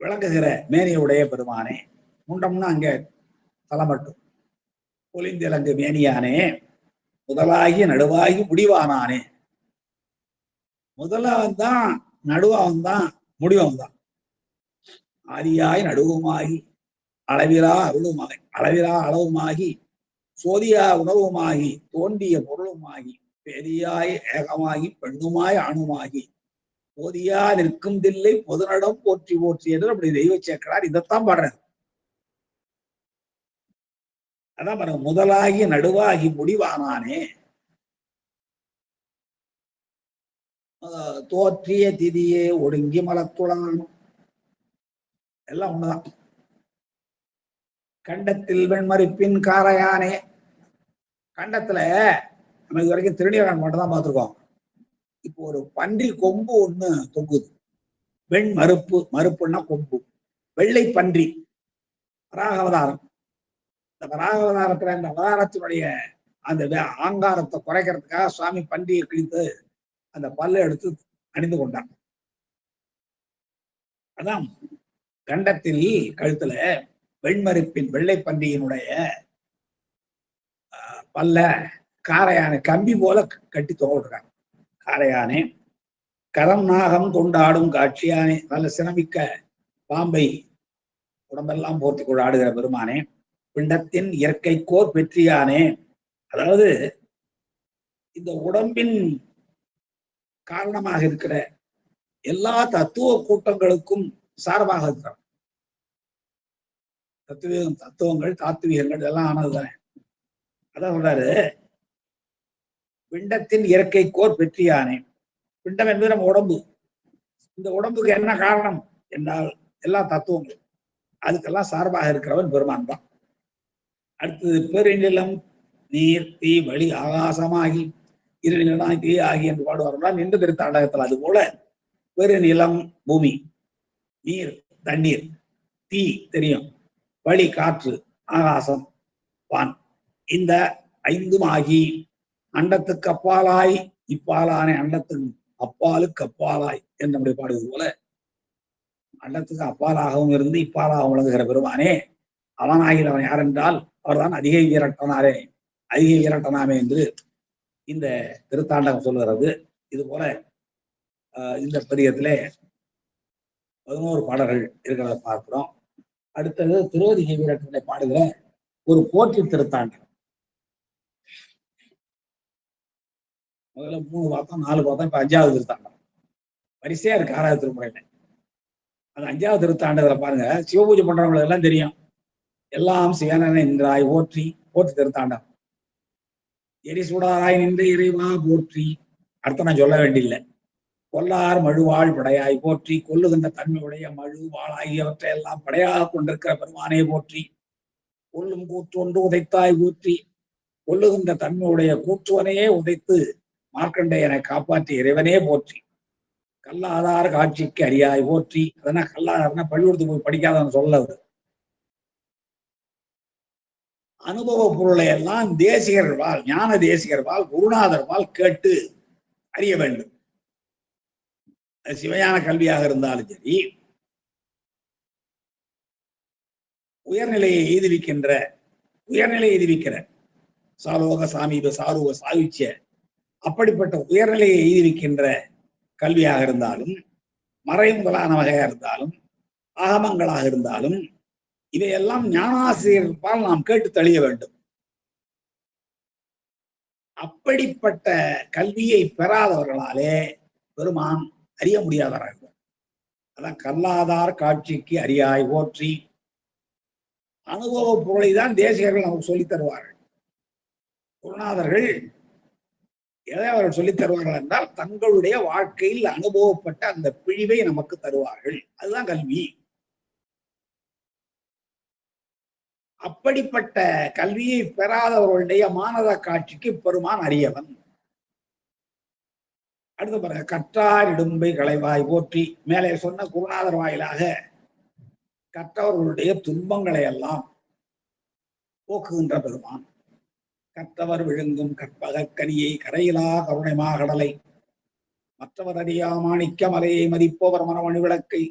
விளங்குகிற மேனியுடைய பெருமானே. முண்டம்னா அங்க தலை மட்டும். பொலிந்திலங்கு மேனியானே, முதலாகி நடுவாகி முடிவானானே. முதலாவன் தான், நடுவாவன் தான், முடிவன் தான். ஆதியாய் நடுவுமாகி அளவிலா அருளுமாகி, அளவிலா அளவுமாகி, சோதியா உணவுமாகி, தோன்றிய பொருளுமாகி, பெரியாய் ஏகமாகி, பெண்ணுமாய் ஆணுமாகி, போதியா நிற்கும் தில்லை பொதுநடம் போற்றி போற்றி என்று அப்படி தெய்வ சேர்க்கிறார். இதைத்தான் பாடுறாரு. அதான் பாருங்க, முதலாகி நடுவாகி முடிவானானே. தோற்றிய திதியே ஒடுங்கி மலத்துளம், எல்லாம் ஒண்ணுதான். கண்டத்தில் வெண்மறிப்பின் காரையானே. கண்டத்துல நம்ம இது வரைக்கும் திருநீரான் மட்டும் தான் பார்த்திருக்கோம். இப்போ ஒரு பன்றி கொம்பு ஒண்ணு தொங்குது. வெண் மறுப்பு, மறுப்புன்னா கொம்பு. வெள்ளை பன்றி வராக அவதாரம். இந்த வராக அவதாரத்துல இந்த அவதாரத்தினுடைய அந்த ஆங்காரத்தை குறைக்கிறதுக்காக சுவாமி பன்றியை கிழித்து அந்த பல்லை எடுத்து அணிந்து கொண்டான். அதான் கண்டத்தில் கழுத்துல வெண்மறுப்பின் வெள்ளை பன்றியினுடைய பல்ல காரையானை கம்பி போல கட்டி தொங்கிருக்காங்க. காரையானே, கரம் நாகம் கொண்டாடும் காட்சியானே. நல்ல சிரமிக்க பாம்பை உடம்பெல்லாம் போர்த்தி கொண்டு ஆடுகிற பெருமானே. பிண்டத்தின் இயற்கைக்கோர் வெற்றியானே. அதாவது இந்த உடம்பின் காரணமாக இருக்கிற எல்லா தத்துவ கூட்டங்களுக்கும் சார்பாக இருக்கிறார். தத்துவங்கள் தாத்துவிகங்கள் இதெல்லாம் ஆனதுதானே. அதான் சொல்றாரு, பிண்டத்தின் இயற்கைக்கோர் வெற்றியானே. பிண்டம் என்பது நம்ம உடம்பு. இந்த உடம்புக்கு என்ன காரணம் என்றால் எல்லா தத்துவங்கள், அதுக்கெல்லாம் சார்பாக இருக்கிறவன் பெருமான் தான். அடுத்தது பெருநிலம் நீர் தீ வழி ஆகாசமாகி இருநிலம் தீ ஆகி என்று பாடுவார்கள் நின்று திருத்தாண்டகத்தில். அது போல பெருநிலம் பூமி, நீர் தண்ணீர், தீ தெரியும், வழி காற்று, ஆகாசம் வான், இந்த 5ம் ஆகி அண்டத்துக்கு அப்பாலாய் இப்பாலானே. அண்டத்தின் அப்பாலுக்கு அப்பாலாய் என்று நம்முடைய பாடுவது போல அண்டத்துக்கு அப்பாலாகவும் இருந்து இப்பாலாகவும் விளங்குகிற பெருமானே. அவனாகில் அவன் யார் என்றால் அவர்தான் அதிகை வீரட்டனாரே, அதிகை வீரட்டனாமே என்று இந்த திருத்தாண்டகம் சொல்லுகிறது. இது போல இந்த பதிகத்திலே 11 பாடல்கள் இருக்கிறத பார்க்கிறோம். அடுத்தது திருவதிகை வீரத்திலே பாடுகிற ஒரு போற்றி திருத்தாண்டம். முதல்ல 3 பார்த்தோம், 4 பார்த்தோம், இப்ப 5வது திருத்தாண்டம் வரிசையா இருக்கு. 6வது திருமுறையில அது 5வது திருத்தாண்டத்துல பாருங்க, சிவபூஜை பண்றவங்களுக்கு எல்லாம் தெரியும். எல்லாம் சிவனென நின்றாய் போற்றி, போற்றி திருத்தாண்டம். எரிசுடாராய் நின்ற இறைவா போற்றி. அர்த்தம் நான் சொல்ல வேண்டியில்லை. கொல்லார் மழுவாள் படையாய் போற்றி, கொல்லுகின்ற தன்மையுடைய மழு வாழ் ஆகியவற்றை எல்லாம் படையாக கொண்டிருக்கிற பெருமானே போற்றி. கொல்லும் கூற்றொன்று உதைத்தாய் போற்றி, கொல்லுகின்ற தன்மையுடைய கூற்றுவனையே உதைத்து மார்க்கண்டேயனை காப்பாற்றிய இறைவனே போற்றி. கல்லாதார் காட்சிக்கு அரியாய் போற்றி. அதனா கல்லாதார்னா பள்ளிக்கூடத்துக்கு போய் படிக்காதவன் சொல்ல. அனுபவ பொருளை எல்லாம் தேசிகர்களால், ஞான தேசிகர்களால், குருநாதர்களால் கேட்டு அறிய வேண்டும். சிவஞான கல்வியாக இருந்தாலும் சரி, உயர்நிலையை எய்துவிக்கிற சாலோக சாமீப சாரூக சாயுச்சிய அப்படிப்பட்ட உயர்நிலையை எய்துவிக்கின்ற கல்வியாக இருந்தாலும், மறைமுதலான வகையாக இருந்தாலும், ஆகமங்களாக இருந்தாலும், இதையெல்லாம் ஞானாசிரியர்களால் நாம் கேட்டு தெளிய வேண்டும். அப்படிப்பட்ட கல்வியை பெறாதவர்களாலே பெருமான் அறிய முடியாதவர்கள். அதான் கல்லாதார் காட்சிக்கு அரியாய் போற்றி. அனுபவ பொருளை தான் தேசிகர்கள் நமக்கு சொல்லித் தருவார்கள். குருநாதர்கள் எதை அவர்கள் சொல்லித் தருவார்கள் என்றால், தங்களுடைய வாழ்க்கையில் அனுபவப்பட்ட அந்த பிழிவை நமக்கு தருவார்கள். அதுதான் கல்வி. அப்படிப்பட்ட கல்வியை பெறாதவர்களுடைய மானத காட்சிக்கு பெருமான் அறியவன். அடுத்து பாருங்க, கற்றார் இடும்பை களைவாய் போற்றி. மேலே சொன்ன குருநாதர் வாயிலாக கற்றவர்களுடைய துன்பங்களை எல்லாம் போக்குகின்ற பெருமான். கற்றவர் விழுங்கும் கற்பகக்கனியை கரையிலா கருணைமா கடலை மற்றவர் அறியா மாணிக்க மலையை மதிப்பவர் மரமணி விளக்கை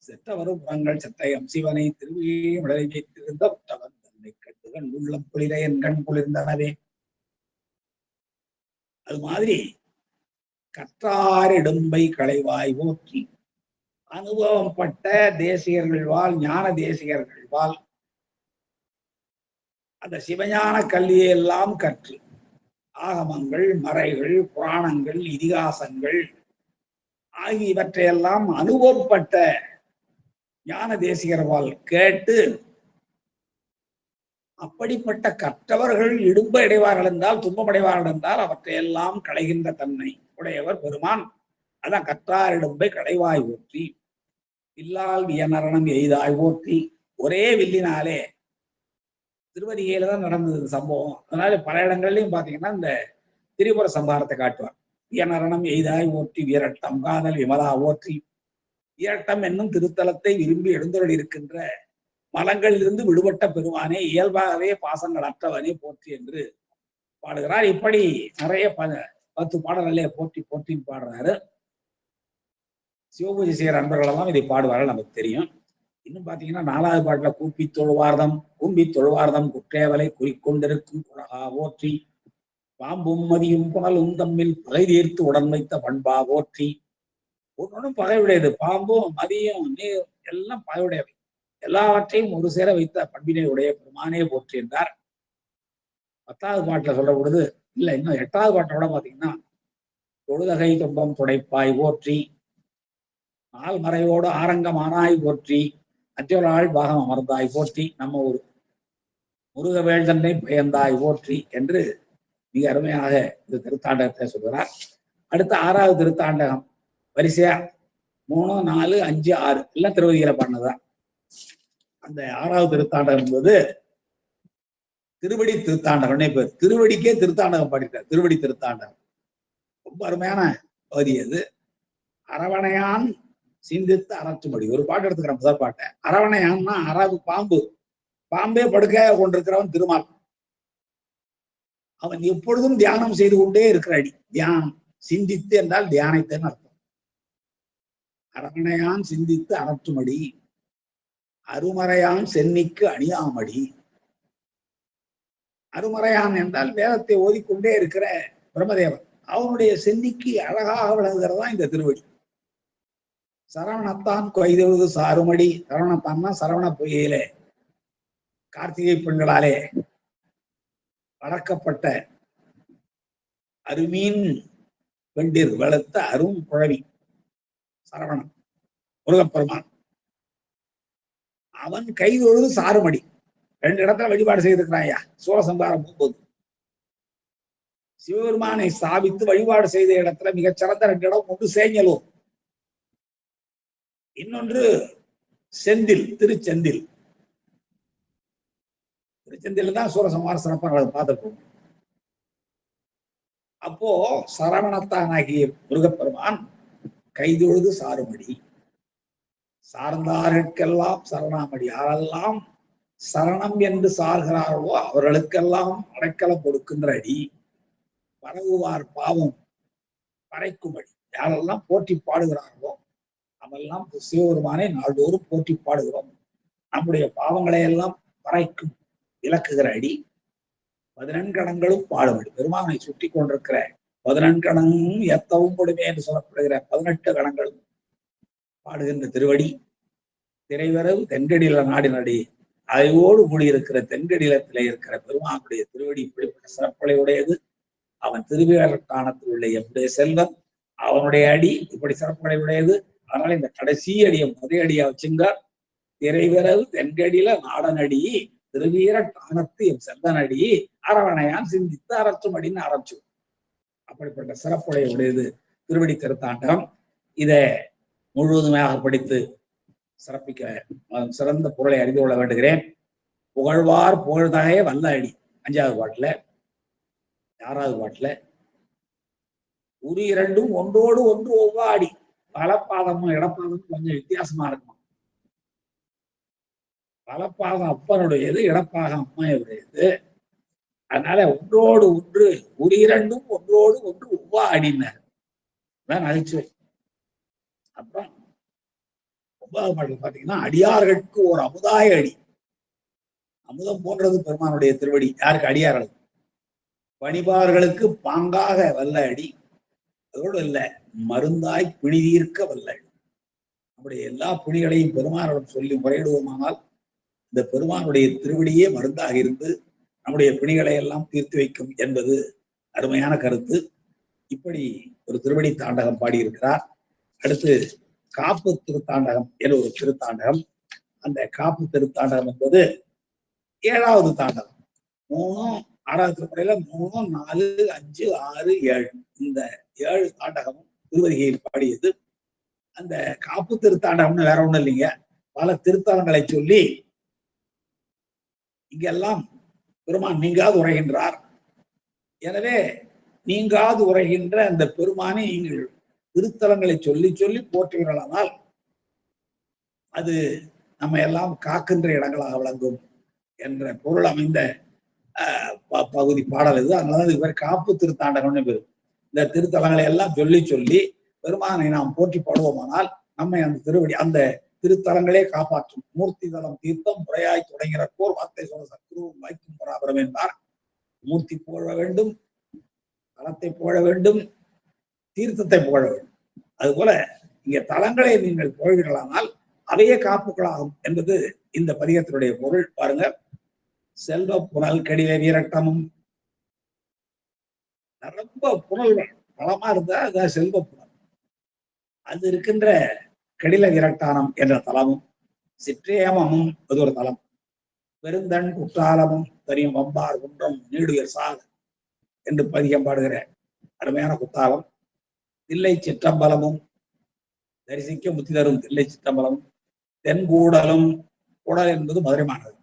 செற்றவரும் புறங்கள் சட்டயம் சிவனை திருவிழை விளை வைத்திருந்த உற்றவன் தன்னை கட்டுகன் உள்ளம் குளிர என் கண் குளிர்ந்தனவே. அது மாதிரி கற்றார் இடும்பை களைவாய் போற்றி. அனுபவம் பட்ட தேசிகர்கள் வாழ், ஞான தேசிகர்கள் வாழ், அந்த சிவஞான கல்வியை எல்லாம் கற்று ஆகமங்கள், மறைகள், புராணங்கள், இதிகாசங்கள் ஆகியவற்றையெல்லாம் அனுபவப்பட்ட ஞான தேசிகர்கள் கேட்டு, அப்படிப்பட்ட கற்றவர்கள் இடும்ப அடைவார்கள் என்றால், துன்பமடைவார்கள் என்றால் அவற்றையெல்லாம் களைகின்ற தன்மை உடையவர் பெருமான். அதான் கற்றார் இடும்பை களைவாய் போற்றி. வில்லால் வியனரணம் எய்தாய் போற்றி. ஒரே வில்லினாலே திருவதிகையில தான் நடந்தது சம்பவம். அதனால பல இடங்கள்லயும் பாத்தீங்கன்னா இந்த திரிபுர சம்ஹாரத்தை காட்டுவார். வியனரணம் எய்தாய் ஓற்றி வீரட்டம் காதல் விமலா ஓற்றி. வீரட்டம் என்னும் திருத்தலத்தை விரும்பி எழுந்தருள் இருக்கின்ற மலங்களிலிருந்து விடுபட்ட பெருமானே, இயல்பாகவே பாசங்கள் அற்றவனே போற்றி என்று பாடுகிறார். இப்படி நிறைய 10 பாடல்களே போற்றி போற்றின்னு பாடுறாரு. சிவபூஜை செய்கிற அன்பர்கள் எல்லாம் இதை பாடுவார்கள், நமக்கு தெரியும். இன்னும் பாத்தீங்கன்னா 4வது பாட்டுல கூப்பி தொழுவார்தம் குற்றேவலை குறிக்கொண்டிருக்கும் குழகா போற்றி. பாம்பும் மதியும் புனலும் தம்மில் பகை தீர்த்து உடன் வைத்த பண்பா போற்றி. ஒன்னொன்னும் பகையுடையது. பாம்பும் மதியும் நீர் எல்லாம் பகையுடையவை. எல்லாவற்றையும் ஒரு சேர வைத்த பண்பினை உடைய பெருமானே போற்றி என்றார். 10வது பாட்டுல சொல்ற பொழுது, இல்ல இன்னும் 8வது பாட்டோட பாத்தீங்கன்னா, தொழுதகை துன்பம் துடைப்பாய் போற்றி. நால்மறையோடு ஆரங்கமானாய் போற்றி. அற்றொராள் பாகம் அமர்ந்தாய் போற்றி. நம்ம ஒரு முருகவேள் தன்னை பயந்தாய் போற்றி என்று மிக அருமையாக இந்த திருத்தாண்டகத்தை சொல்கிறார். அடுத்த 6வது திருத்தாண்டகம் வரிசையா 3, 4, 5, 6 எல்லாம் திருவதிகளை பண்ணதான். அந்த 6வது திருத்தாண்டகம் என்பது திருவடி திருத்தாண்டகம்னே பேர். திருவடிக்கே திருத்தாண்டகம் பாடிட்டார். திருவடி திருத்தாண்டகம் ரொம்ப அருமையான பகுதி அது. அரவணையான் சிந்தித்து அறற்றும்படி ஒரு பாட்டு எடுத்துக்கிற முதல் பாட்டை. அரவணையான்னா அரவு பாம்பு, பாம்பே படுக்கையாக கொண்டிருக்கிறவன் திருமால். அவன் எப்பொழுதும் தியானம் செய்து கொண்டே இருக்கிற அடி. தியானம் சிந்தித்து என்றால் தியானத்தைன்னு அர்த்தம். அரவணையான் சிந்தித்து அறற்றுமடி, அருமறையான் சென்னிக்கு அணியாமடி. அருமறையான் என்றால் வேதத்தை ஓதிக்கொண்டே இருக்கிற பிரம்மதேவன். அவனுடைய சென்னிக்கு அழகாக விளங்குகிறதா இந்த திருவடி. சரவணத்தான் கொய்தெழுது சாருமடி. சரவணத்தான்னா சரவண பொய்யிலே கார்த்திகை பெண்களாலே வளர்க்கப்பட்ட அருமீன் பெண்டிர் வளர்த்த அரும் குழவி சரவணன் முருகப்பெருமான். அவன் கைதொழுது சாருமடி. 2 இடத்துல வழிபாடு செய்திருக்கிறாயா சூரசம்பாரம் போகும்போது. சிவபெருமானை ஸ்தாபித்து வழிபாடு செய்த இடத்துல மிகச்சிறந்த 2 இடம். ஒன்று சேஞ்சலூர், இன்னொன்று செந்தில், திருச்செந்தில். திருச்செந்தில் தான் சூரசம்ஹார சிறப்பாக பார்த்துருக்கோம். அப்போ சரவணத்தான் ஆகிய முருகப்பெருமான் கைதொழுது சாருமடி. சார்ந்தார்கெல்லாம் சரணாமடி. யாரெல்லாம் சரணம் என்று சார்கிறார்களோ அவர்களுக்கெல்லாம் அடைக்கலம் கொடுக்கின்ற அடி. பரவுவார் பாவம் பறைக்கும்படி. யாரெல்லாம் போற்றி பாடுகிறார்களோ அவெல்லாம் சிவபெருமானை நாள்தோறும் போற்றி பாடுகிறோம். நம்முடைய பாவங்களை எல்லாம் பறைக்கும் விளக்குகிற அடி. 14 கணங்களும் பாடுபடி. பெருமானை சுற்றி கொண்டிருக்கிற 14 கணமும் எத்தவும் கொடுமே என்று சொல்லப்படுகிற 18 கணங்களும் பாடுகின்ற திருவடி. திரைவரவு தென்கடில நாடினடி. அதையோடு கூடியிருக்கிற தென்கடிலத்திலே இருக்கிற பெருமானுடைய திருவடி இப்படிப்பட்ட சிறப்புகளை உடையது. அவன் திருவிழாக்கானத்தில் உள்ள என்னுடைய செல்வம், அவனுடைய அடி இப்படி சிறப்புகளை உடையது. அதனால இந்த கடைசி அடியை முதல் அடியா வச்சுங்க. திரைவரவு தென்கடில நாடனடி திருவீர காணத்து என் செல்வனடி அரவணையான் சிந்தித்து அரற்றுமடின்னு ஆரம்பிச்சு. அப்படிப்பட்ட சிறப்புடைய உடையது திருவடி திருத்தாண்டகம். இதை முழுவதுமாக படித்து சிறப்பிக்க சிறந்த பொருளை அறிந்து கொள்ள வேண்டுகிறேன். புகழ்வார் புகழ்தகைய வல்ல அடி 5வது பாட்டுல. 6வது பாட்டுல உரி 2ம் ஒன்றோடு ஒன்று ஒவ்வாடி. வலப்பாதமும் இடப்பாதமும் கொஞ்சம் வித்தியாசமா இருக்கும். வலப்பாதம் அப்பனுடையது, இடப்பாகம் அம்மையுடையது. அதனால ஒன்றோடு ஒன்று உரி 2ம் ஒன்றோடு ஒன்று ஒவ்வாடினார். நகைச்சுவை. அப்புறம் 9வது பாடல் பாத்தீங்கன்னா அடியார்களுக்கு ஒரு அமுதாய அடி. அமுதம் போன்றது பெருமானுடைய திருவடி. யாருக்கு? அடியார்கள். பணிபார்களுக்கு பாங்காக வல்ல அடி. அதோடு இல்ல, மருந்தாய் பிணி தீர்க்க வல்ல அடி. நம்முடைய எல்லா பிணிகளையும் பெருமானிடம் சொல்லி முறையிடுவோமானால் இந்த பெருமானுடைய திருவடியே மருந்தாக இருந்து நம்முடைய பிணிகளை எல்லாம் தீர்த்து வைக்கும் என்பது அருமையான கருத்து. இப்படி ஒரு திருவடி தாண்டகம் பாடியிருக்கிறார். அடுத்து காப்பு திருத்தாண்டகம் என்ற ஒரு திருத்தாண்டகம். அந்த காப்பு திருத்தாண்டகம் என்பது 7வது தாண்டகம். 3 6வது திருமுறையில 3, 4, 5, 6, 7 இந்த 7 தாண்டகமும் திருவதிகையில் பாடியது. அந்த காப்பு திருத்தாண்டகம்னு வேற ஒண்ணும் இல்லைங்க. பல திருத்தலங்களை சொல்லி இங்கெல்லாம் பெருமான் நீங்காது உரைகின்றார். எனவே நீங்காது உரைகின்ற அந்த பெருமானை நீங்கள் திருத்தலங்களை சொல்லி சொல்லி போற்றுகிறானால் அது நம்ம எல்லாம் காக்கின்ற இடங்களாக விளங்கும் என்ற பொருள் அமைந்த பகுதி பாடல் இது. அதனால இது பேர் காப்பு திருத்தாண்டகம்னு பேரு. இந்த திருத்தலங்களை எல்லாம் சொல்லி சொல்லி பெருமானை நாம் போற்றி பாடுவோமானால் நம்மை அந்த திருவடி அந்த திருத்தலங்களே காப்பாற்றும். மூர்த்தி தலம் தீர்த்தம் முறையாய் தொடங்கிற போர் வார்த்தை சொல்ல சத்ருவும் வாய்க்கும் பராபரம் என்றார். மூர்த்தி புகழ வேண்டும், தலத்தை புகழ வேண்டும், தீர்த்தத்தை புகழ வேண்டும். அதுபோல இங்க தலங்களை நீங்கள் புகழ்கிறீர்களானால் அவையே காப்புகளாகும் என்பது இந்த பதிகத்தினுடைய பொருள். பாருங்க, செல்வ புனல் கடில வீரட்டமும். ரொம்ப புனல்கள் பலமா இருந்தா அதான் செல்வ புனல். அது இருக்கின்ற கடில விரட்டானம் என்ற தலமும், சிற்றேமமும் அது ஒரு தலம். பெருந்தன் குற்றாலமும் தெரியும். வம்பார் குன்றம் நீடுயர் சால் என்று பதிகம் பாடுகிற அருமையான குத்தாலம். தில்லை சிற்றம்பலமும் தரிசிக்க முத்தி தரும் தில்லை சிற்றம்பலமும். தென்கூடலும், கூடல் என்பது மதுரை மாநகரம்.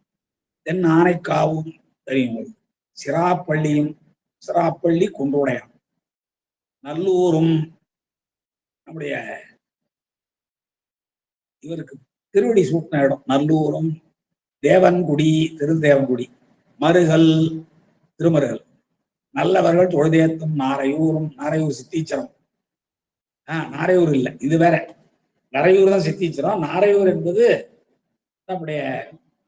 தென் ஆனைக்காவும் தெரியும். சிராப்பள்ளியும், சிராப்பள்ளி குன்றுடையான். நல்லூரும் நம்முடைய இவருக்கு திருவடி சூட்டின இடம் நல்லூரும். தேவன்குடி திருந்தேவன்குடி. மருகல் திருமருகல். நல்லவர்கள் தொழுதேத்தும் நாரையூரும். நாரையூர் சித்தீச்சரம். நாரையூர் இல்லை, இது வேற. நரையூர் தான் சித்தீச்சரம். நாரையூர் என்பது நம்முடைய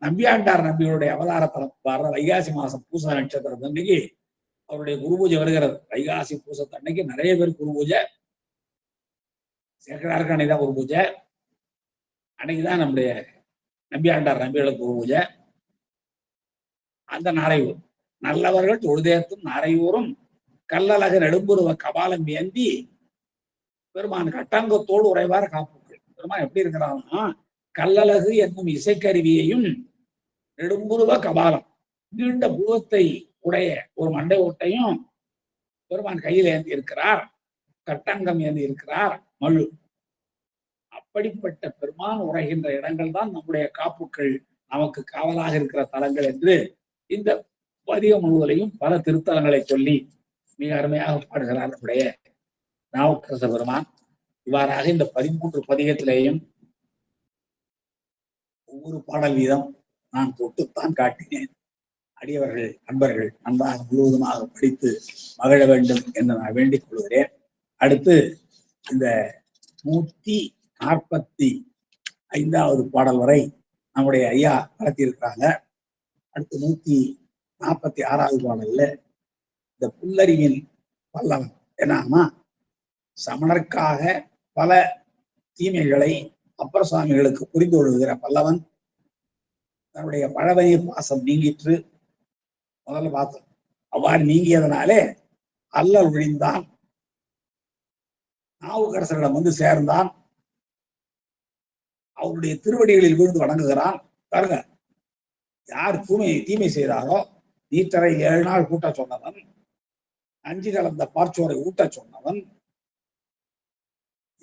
நம்பியாண்டார் நம்பியுடைய அவதாரத்தலம். வைகாசி மாசம் பூச நட்சத்திரம் அன்னைக்கு அவருடைய குரு பூஜை வருகிறது. வைகாசி பூசத்தன்னைக்கு நிறைய பேர் குரு பூஜை. சேக்கடாருக்கு அன்னைக்குதான் குரு பூஜை. அன்னைக்குதான் நம்முடைய நம்பியாண்டார் நம்பிகளுக்கு குரு பூஜை. அந்த நாரையூர் நல்லவர்கள் தொழுதேத்தும் நாரையூரும் கல்லழகு நெடும்புருவ கபாலம் ஏந்தி பெருமான் கட்டாங்கத்தோடு உறைவார் காப்புக்கள். பெருமான் எப்படி இருக்கிறான்னா, கல்லழகு என்னும் இசைக்கருவியையும் நெடும்புருவ கபாலம் நீண்ட புருவத்தை உடைய ஒரு மண்டை ஓட்டையும் பெருமான் கையில் ஏந்தி இருக்கிறார். கட்டங்கம் ஏந்தி இருக்கிறார். மழு. அப்படிப்பட்ட பெருமான் உரைகின்ற இடங்கள் தான் நம்முடைய காப்புக்கள், நமக்கு காவலாக இருக்கிற தலங்கள் என்று இந்த பதிகம் முழுவதையும் பல திருத்தலங்களை சொல்லி மிக அருமையாக பாடுகிறார் நம்முடைய நாவுக்கரச பெருமான். இவ்வாறாக இந்த 13 பதிகத்திலேயும் ஒவ்வொரு பாடல் வீதம் நான் தொட்டுத்தான் காட்டினேன். அடியவர்கள் அன்பர்கள் நன்றாக முழுவதுமாக படித்து மகிழ வேண்டும் என்று நான் வேண்டிக் கொள்கிறேன். அடுத்து இந்த 145வது பாடல் வரை நம்முடைய ஐயா நடத்தியிருக்கிறாங்க. அடுத்து 146வது பாடல்ல இந்த புல்லறிவின் பல்லவன் என்னன்னா, சமணர்க்காக பல தீமைகளை அப்பர் சுவாமிகளுக்கு புரிந்து கொள்கிற பல்லவன் தன்னுடைய பழவநீர் பாசம் நீங்கிற்று. முதல்ல பார்த்தோம். அவ்வாறு நீங்கியதனாலே அல்லல் விழிந்தான். நாவுக்கரசரிடம் வந்து சேர்ந்தான். அவருடைய திருவடிகளில் விழுந்து வணங்குகிறான். பாருங்க, யார் தீமை செய்தாரோ நீட்டரை 7 நாள் கூட்ட சொன்னவன், அஞ்சு கலந்த பார்ச்சோரை ஊட்ட சொன்னவன்,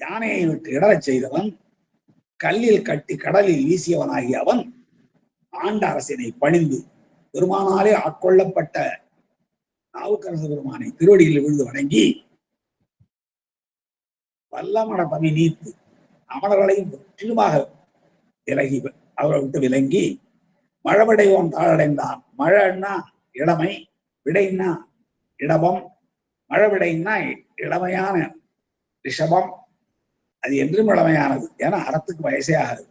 யானையை விட்டு இடரச் செய்தவன், கல்லில் கட்டி கடலில் வீசியவனாகிய அவன் ஆண்ட அரசினை பணிந்து பெருமானாலே ஆட்கொள்ளப்பட்ட நாவுக்கரச பெருமானை திருவடியில் விழுந்து வணங்கி வல்லமட பணி நீத்து அமரர்களையும் முற்றிலுமாக விலகி அவரை விட்டு விளங்கி மழவிடையோன் தாழடைந்தான். மழைன்னா இளமை, விடைன்னா இடபம், மழவிடைன்னா இளமையான ரிஷபம். அது என்றும் இளமையானது, ஏன்னா அறத்துக்கு வயசே ஆகுது.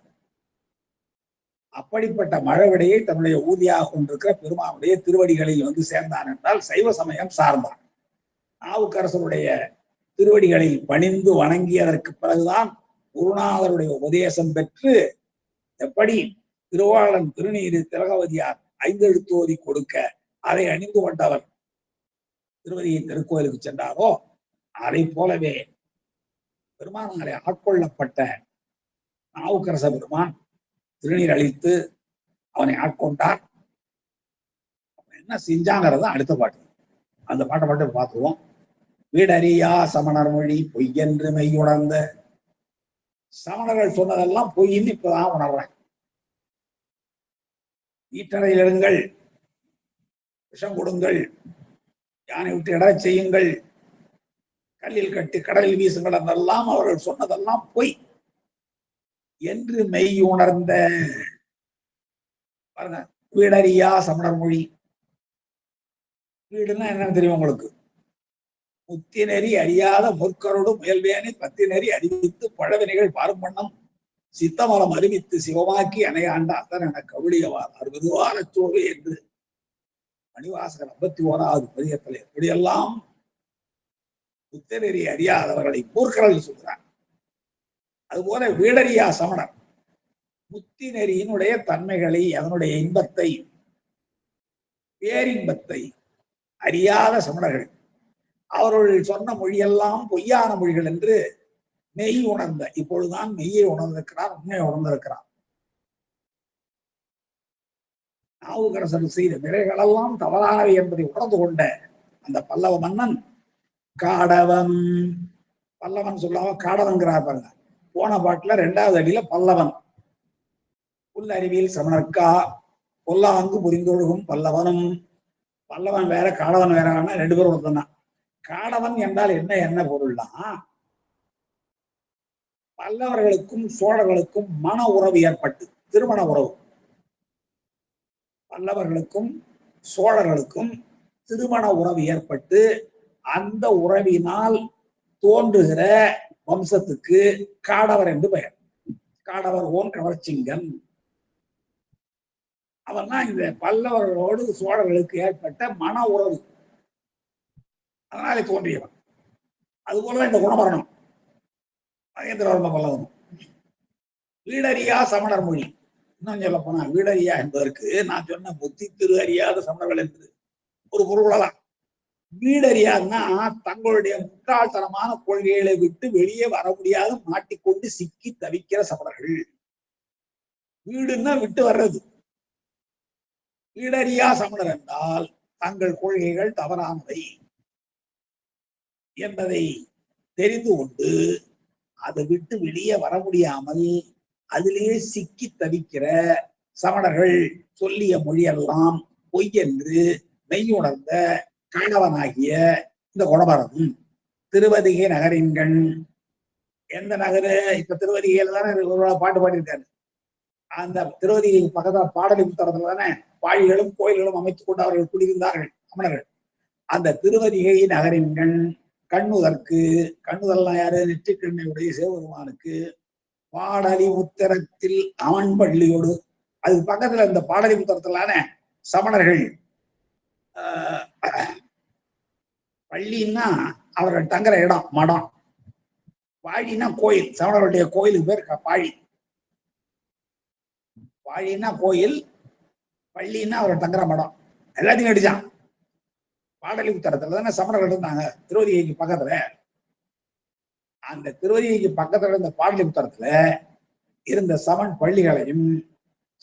அப்படிப்பட்ட மழவிடையை தன்னுடைய ஊதியாக கொண்டிருக்கிற பெருமானுடைய திருவடிகளில் வந்து சேர்ந்தான் என்றால் சைவ சமயம் சார்ந்தான். நாவுக்கரசருடைய திருவடிகளில் பணிந்து வணங்கியதற்கு பிறகுதான் குருநாதருடைய உபதேசம் பெற்று, எப்படி திருவாளன் திருநீரு திலகவதியார் 5 எழுத்தோதி கொடுக்க அதை அணிந்து கொண்டவர் திருவதியின் திருக்கோயிலுக்கு சென்றாரோ, அதை போலவே பெருமானாரை ஆட்கொள்ளப்பட்ட நாவுக்கரச பெருமான் திருநீர் அளித்து அவனை ஆட்கொண்டார். என்ன செஞ்சாங்கிறத அடுத்த பாட்டு. அந்த பாட்டை மட்டும் பார்த்துவோம். வீடறியா சமணர் மொழி பொய்யென்று மெய்யுணர்ந்த. சமணர்கள் சொன்னதெல்லாம் பொய்ன்னு இப்பதான் உணர்றேன். ஈட்டறையில் எடுங்கள், விஷம் கொடுங்கள், யானை விட்டு இடச் செய்யுங்கள், கல்லில் கட்டி கடலில் வீசுங்கள், அதெல்லாம் அவர்கள் சொன்னதெல்லாம் பொய் என்று மெய் உணர்ந்த. பாருங்க, வீடறியா சமணர் மொழி. வீடுன்னா என்னன்னு தெரியும் உங்களுக்கு? முத்தினெறி அறியாத முற்கரோடு முயல்வேனை பத்தினெறி அறிவித்து பழவினைகள் பாரம்பண்ணம் சித்தமலம் அறிவித்து சிவமாக்கி அணையாண்ட அத்தன் என கவுளியவார் 60 வாரச்சோவே என்று மணிவாசகர் 51வது பதிகத்தில் எப்படியெல்லாம் புத்தநெறி அறியாதவர்களை மூர்க்கர்கள் சொல்கிறார். அதுபோல வீடறியா சமணர் புத்தி நெறியினுடைய தன்மைகளை, அதனுடைய இன்பத்தை, பேரின்பத்தை அறியாத சமணர்கள் அவர்கள் சொன்ன மொழியெல்லாம் பொய்யான மொழிகள் என்று மெய் உணர்ந்த, இப்பொழுதுதான் மெய்யை உணர்ந்திருக்கிறார், உண்மையை உணர்ந்திருக்கிறார். நாவுக்கரசர் செய்த விலைகளெல்லாம் தவறானவை என்பதை உணர்ந்து கொண்ட அந்த பல்லவ மன்னன் காடவன், பல்லவன் சொல்லாம காடவன்கிறார் பாருங்க. போன பாட்டுல 2வது அடியில பல்லவன், புல்லறிவியல் சமணர்க்கா பொல்லாங்கு புரிந்தொழுகும் பல்லவனும். பல்லவன் வேற காடவன் வேற, 2 பேரும் ஒருத்தன். காடவன் என்றால் என்ன பொருள்னா, பல்லவர்களுக்கும் சோழர்களுக்கும் மன உறவு ஏற்பட்டு, திருமண உறவு. பல்லவர்களுக்கும் சோழர்களுக்கும் திருமண உறவு ஏற்பட்டு அந்த உறவினால் தோன்றுகிற வம்சத்துக்கு காடவர் என்று பெயர். காடவர் ஓன் கவர்ச்சிங்கன். அவன் தான் இந்த பல்லவர்களோடு சோழர்களுக்கு ஏற்பட்ட மன உறவு. அதனாலே தோன்றியவன். அதுபோலதான் இந்த குணமரணம் மகேந்திரவர்ம பல்லவன். வீடறியா சமணர் மொழி. இன்னும் சொல்ல போனா வீடறியா என்பதற்கு நான் சொன்ன புத்தி திரு அறியாத சமணர்கள் என்பது ஒரு பொருளதான். வீடறியாதுன்னா தங்களுடைய முட்டாள்தனமான கொள்கைகளை விட்டு வெளியே வர முடியாத மாட்டிக்கொண்டு சிக்கி தவிக்கிற சமணர்கள். வீடுன்னா விட்டு வர்றது. வீடறியா சமணர் என்றால் தங்கள் கொள்கைகள் தவறானவை என்பதை தெரிந்து கொண்டு அதை விட்டு வெளியே வர முடியாமல் அதிலேயே சிக்கி தவிக்கிற சமணர்கள் சொல்லிய மொழியெல்லாம் பொய் என்று மெய்யுணர்ந்த கணவனாகிய இந்த குணபரதன். திருவதிகை நகரின்கண். எந்த நகரு? இப்ப திருவதிகையில தானே பாட்டு பாடியிருக்காரு. அந்த திருவதிகை பக்கத்துல பாடலி புத்தகத்துல தானே பாழிகளும் கோயில்களும் அமைத்துக் கொண்டு அவர்கள் குடியிருந்தார்கள் சமணர்கள். அந்த திருவதிகை நகரின்கண் கண்ணுதற்கு, கண்ணுதல்லாம் யாரு? நெற்றிக்கண்ணையுடைய சிவபெருமானுக்கு பாடலி உத்தரத்தில் அவன் பள்ளியோடு, அதுக்கு பக்கத்துல இந்த பாடலி புத்தகத்திலான சமணர்கள் பள்ளின்னா அவர்கள் தங்குற இடம், மடம். பாழின்னா கோயில். சமணர்களுடைய கோயிலுக்கு பேர் பாழி. பாழின்னா கோயில், பள்ளின்னா அவர்கள் தங்குற மடம். எல்லாத்தையும் அடிச்சான். பாடலி உத்தரத்துல தானே சமணர்கள் இருந்தாங்க திருவதிகைக்கு பக்கத்துல. அந்த திருவதிகைக்கு பக்கத்துல இருந்த பாடலி புத்தகத்துல இருந்த சமன் பள்ளிகளையும்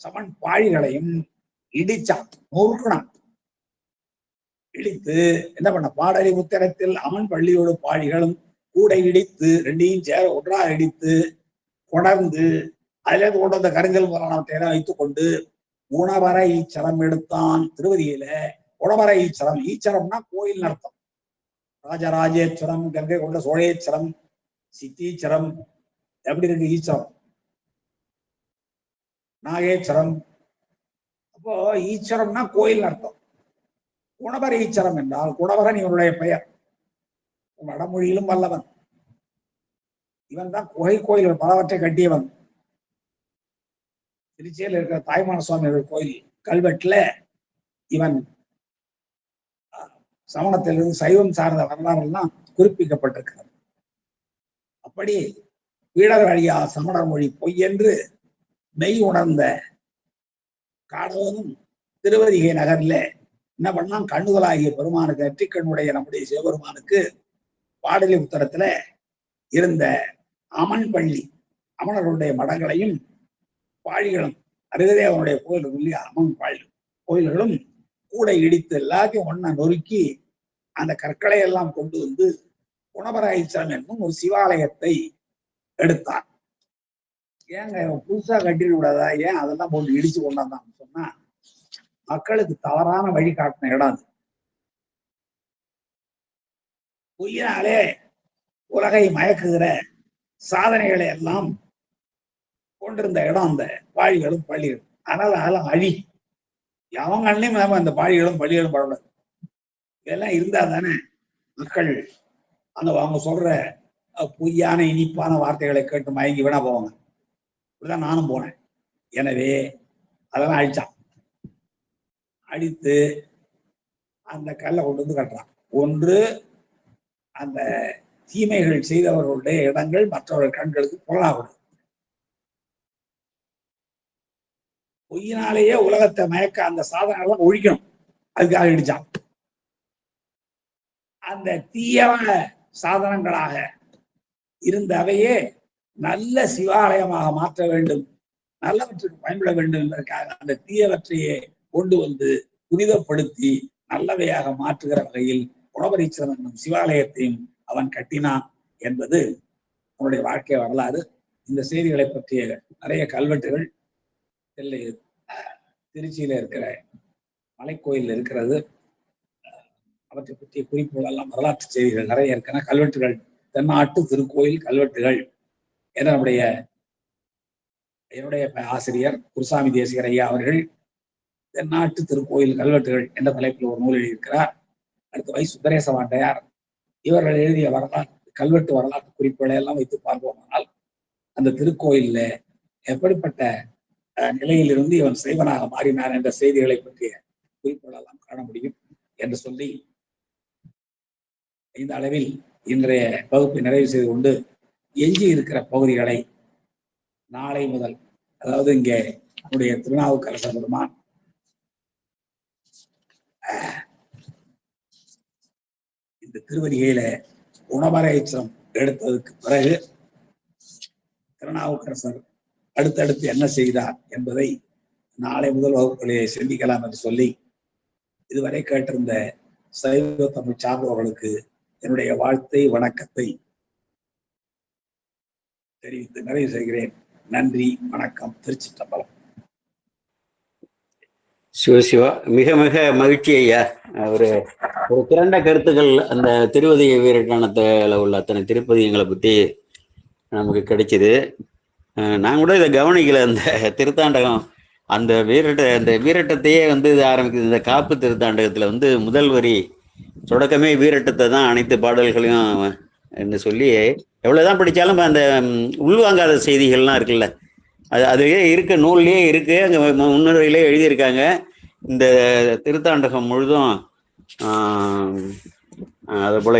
சமன் பாழிகளையும் இடிச்சான், நொறுக்கணும். இடித்து என்ன பண்ண? பாடலி புத்தகத்தில் அமன் பள்ளியோடு பாழிகளும் கூட இடித்து ரெண்டையும் சேர ஒன்றாக இடித்து கொணர்ந்து அதுல இருந்து கொண்டு வந்த கருங்கல் முதலானவற்றை வைத்துக் கொண்டு உணவர ஈச்சரம் எடுத்தான். திருவதியில உணவர ஈச்சரம். ஈச்சரம்னா கோயில் அர்த்தம். ராஜராஜேஸ்வரம், கங்கை கொண்ட சோழேஸ்வரம், சித்தீச்சரம், எப்படி இருக்கு ஈச்சரம், நாகேஸ்வரம். அப்போ ஈச்சரம்னா கோயில் அர்த்தம். குணவர ஈச்சரம் என்றால் குணவரன் இவனுடைய பெயர். வடமொழியிலும் வல்லவன். இவன் தான் குகை கோயில்கள் பலவற்றை கட்டியவன். திருச்சியில் இருக்கிற தாய்மான சுவாமிகள் கோயில் கல்வெட்டுல இவன் சமணத்திலிருந்து சைவம் சார்ந்த வரலாறு எல்லாம் குறிப்பிக்கப்பட்டிருக்கிறது. அப்படி வீடர் அழியா சமணர் மொழி பொய் என்று மெய் உணர்ந்த காடவனும் திருவதிகை நகர்ல என்ன பண்ணான்? கண்ணுதலாகிய பெருமானுக்கு, நெற்றிக்கண்ணுடைய நம்முடைய சிவபெருமானுக்கு பாடலி உத்தரத்துல இருந்த அமன் பள்ளி, அமணர்களுடைய மடங்களையும் பாழிகளும், அருகதே அவனுடைய கோயில் இல்லையா அமன் பாழி கோயில்களும் கூட இடித்து எல்லாத்தையும் ஒன்னா நொறுக்கி அந்த கற்களை எல்லாம் கொண்டு வந்து குணபராயிச்சரம் என்னும் ஒரு சிவாலயத்தை எடுத்தான். ஏங்க புதுசா கட்டிட கூடாதா? ஏன் அதெல்லாம் போட்டு இடிச்சு கொண்டாந்தான் சொன்னா, மக்களுக்கு தவறான வழி காட்டின இடம் அது. பொய்யினாலே உலகை மயக்குகிற சாதனைகளை எல்லாம் கொண்டிருந்த இடம் அந்த பாழிகளும் பள்ளிகளும். அதனால அதெல்லாம் அழி. அவங்களையும் நாம அந்த பாழிகளும் பள்ளிகளும் படக்கூடாது. இதெல்லாம் இருந்தா தானே மக்கள் அந்த அவங்க சொல்ற பொய்யான இனிப்பான வார்த்தைகளை கேட்டு மயங்கி வேணா போவாங்க. இப்படிதான் நானும் போனேன். எனவே அதெல்லாம் அழிச்சான். அழித்து அந்த கல்லை கொண்டு வந்து கட்டுறான். ஒன்று, அந்த தீமைகள் செய்தவர்களுடைய இடங்கள் மற்றவர்கள் கண்களுக்கு புலனாகும். பொய்யினாலேயே உலகத்தை மயக்க அந்த சாதனைகள் ஒழிக்கணும். அதுக்காக இடிச்சான். அந்த தீயவ சாதனங்களாக இருந்தவையே நல்ல சிவாலயமாக மாற்ற வேண்டும், நல்லவற்றுக்கு பயன்பட வேண்டும் என்பதற்காக அந்த தீயவற்றையே கொண்டு வந்து புனிதப்படுத்தி நல்லவையாக மாற்றுகிற வகையில் குணபரீச்சரம் என்னும் சிவாலயத்தையும் அவன் கட்டினான் என்பது அவனுடைய வாழ்க்கை வரலாறு. இந்த செய்திகளை பற்றிய நிறைய கல்வெட்டுகள் திருச்சியில இருக்கிற மலைக்கோயில் இருக்கிறது. அவற்றை பற்றிய குறிப்புகள் எல்லாம் வரலாற்று செய்திகள் நிறைய இருக்கிற கல்வெட்டுகள், தென்னாட்டு திருக்கோயில் கல்வெட்டுகள் என என்னுடைய ஆசிரியர் குருசாமி தேசிகர் ஐயா அவர்கள் தென்னாட்டு திருக்கோயில் கல்வெட்டுகள் என்ற தலைப்பில் ஒரு நூல் எழுதியிருக்கிறார். அடுத்து வை சுந்தரேச வாண்டையார் இவர்கள் எழுதிய வரலாற்று கல்வெட்டு வரலாற்று குறிப்புகளை எல்லாம் வைத்து பார்ப்போமானால் அந்த திருக்கோயில்ல எப்படிப்பட்ட நிலையிலிருந்து இவன் சைவனாக மாறினான் என்ற செய்திகளை பற்றிய குறிப்புகள் எல்லாம் காண முடியும் என்று சொல்லி இந்த அளவில் இன்றைய வகுப்பை நிறைவு செய்து கொண்டு எஞ்சி இருக்கிற பகுதிகளை நாளை முதல், அதாவது இங்கே நம்முடைய திருநாவுக்கரசர் பெருமான் இந்த திருவடிகையில உணவரைச்சம் எடுத்ததுக்கு பிறகு திருநாவுக்கரசர் அடுத்தடுத்து என்ன செய்தார் என்பதை நாளை முதல் வகுப்புகளிலே சிந்திக்கலாம் என்று சொல்லி இதுவரை கேட்டிருந்த சைவ தமிழ் சார்ந்தவர்களுக்கு என்னுடைய வாழ்த்தை வணக்கத்தை தெரிவித்து நிறைவு செய்கிறேன். நன்றி, வணக்கம். திருச்சிற்றம்பலம். சிவசிவா, மிக மிக மகிழ்ச்சி ஐயா. ஒரு ஒரு திரண்ட கருத்துக்கள் அந்த திருவதிகை வீரட்டானத்தில் உள்ள அத்தனை திருப்பதிகளை பற்றி நமக்கு கிடைச்சிது. நான் கூட இதை கவனிக்கல. அந்த திருத்தாண்டகம் அந்த வீரட்டத்தையே இது ஆரம்பிக்குது. இந்த காப்பு திருத்தாண்டகத்தில் முதல் வரி தொடக்கமே வீரட்டத்தை தான், அனைத்து பாடல்களையும் என்று சொல்லி எவ்வளோதான் படித்தாலும் அந்த உள்வாங்காத செய்திகள்லாம் இருக்குல்ல, அதுவே இருக்கு, நூல்லையே இருக்கு, அங்கே முன்னுரையிலே எழுதியிருக்காங்க. இந்த திருத்தாண்டகம் முழுதும் அதை போல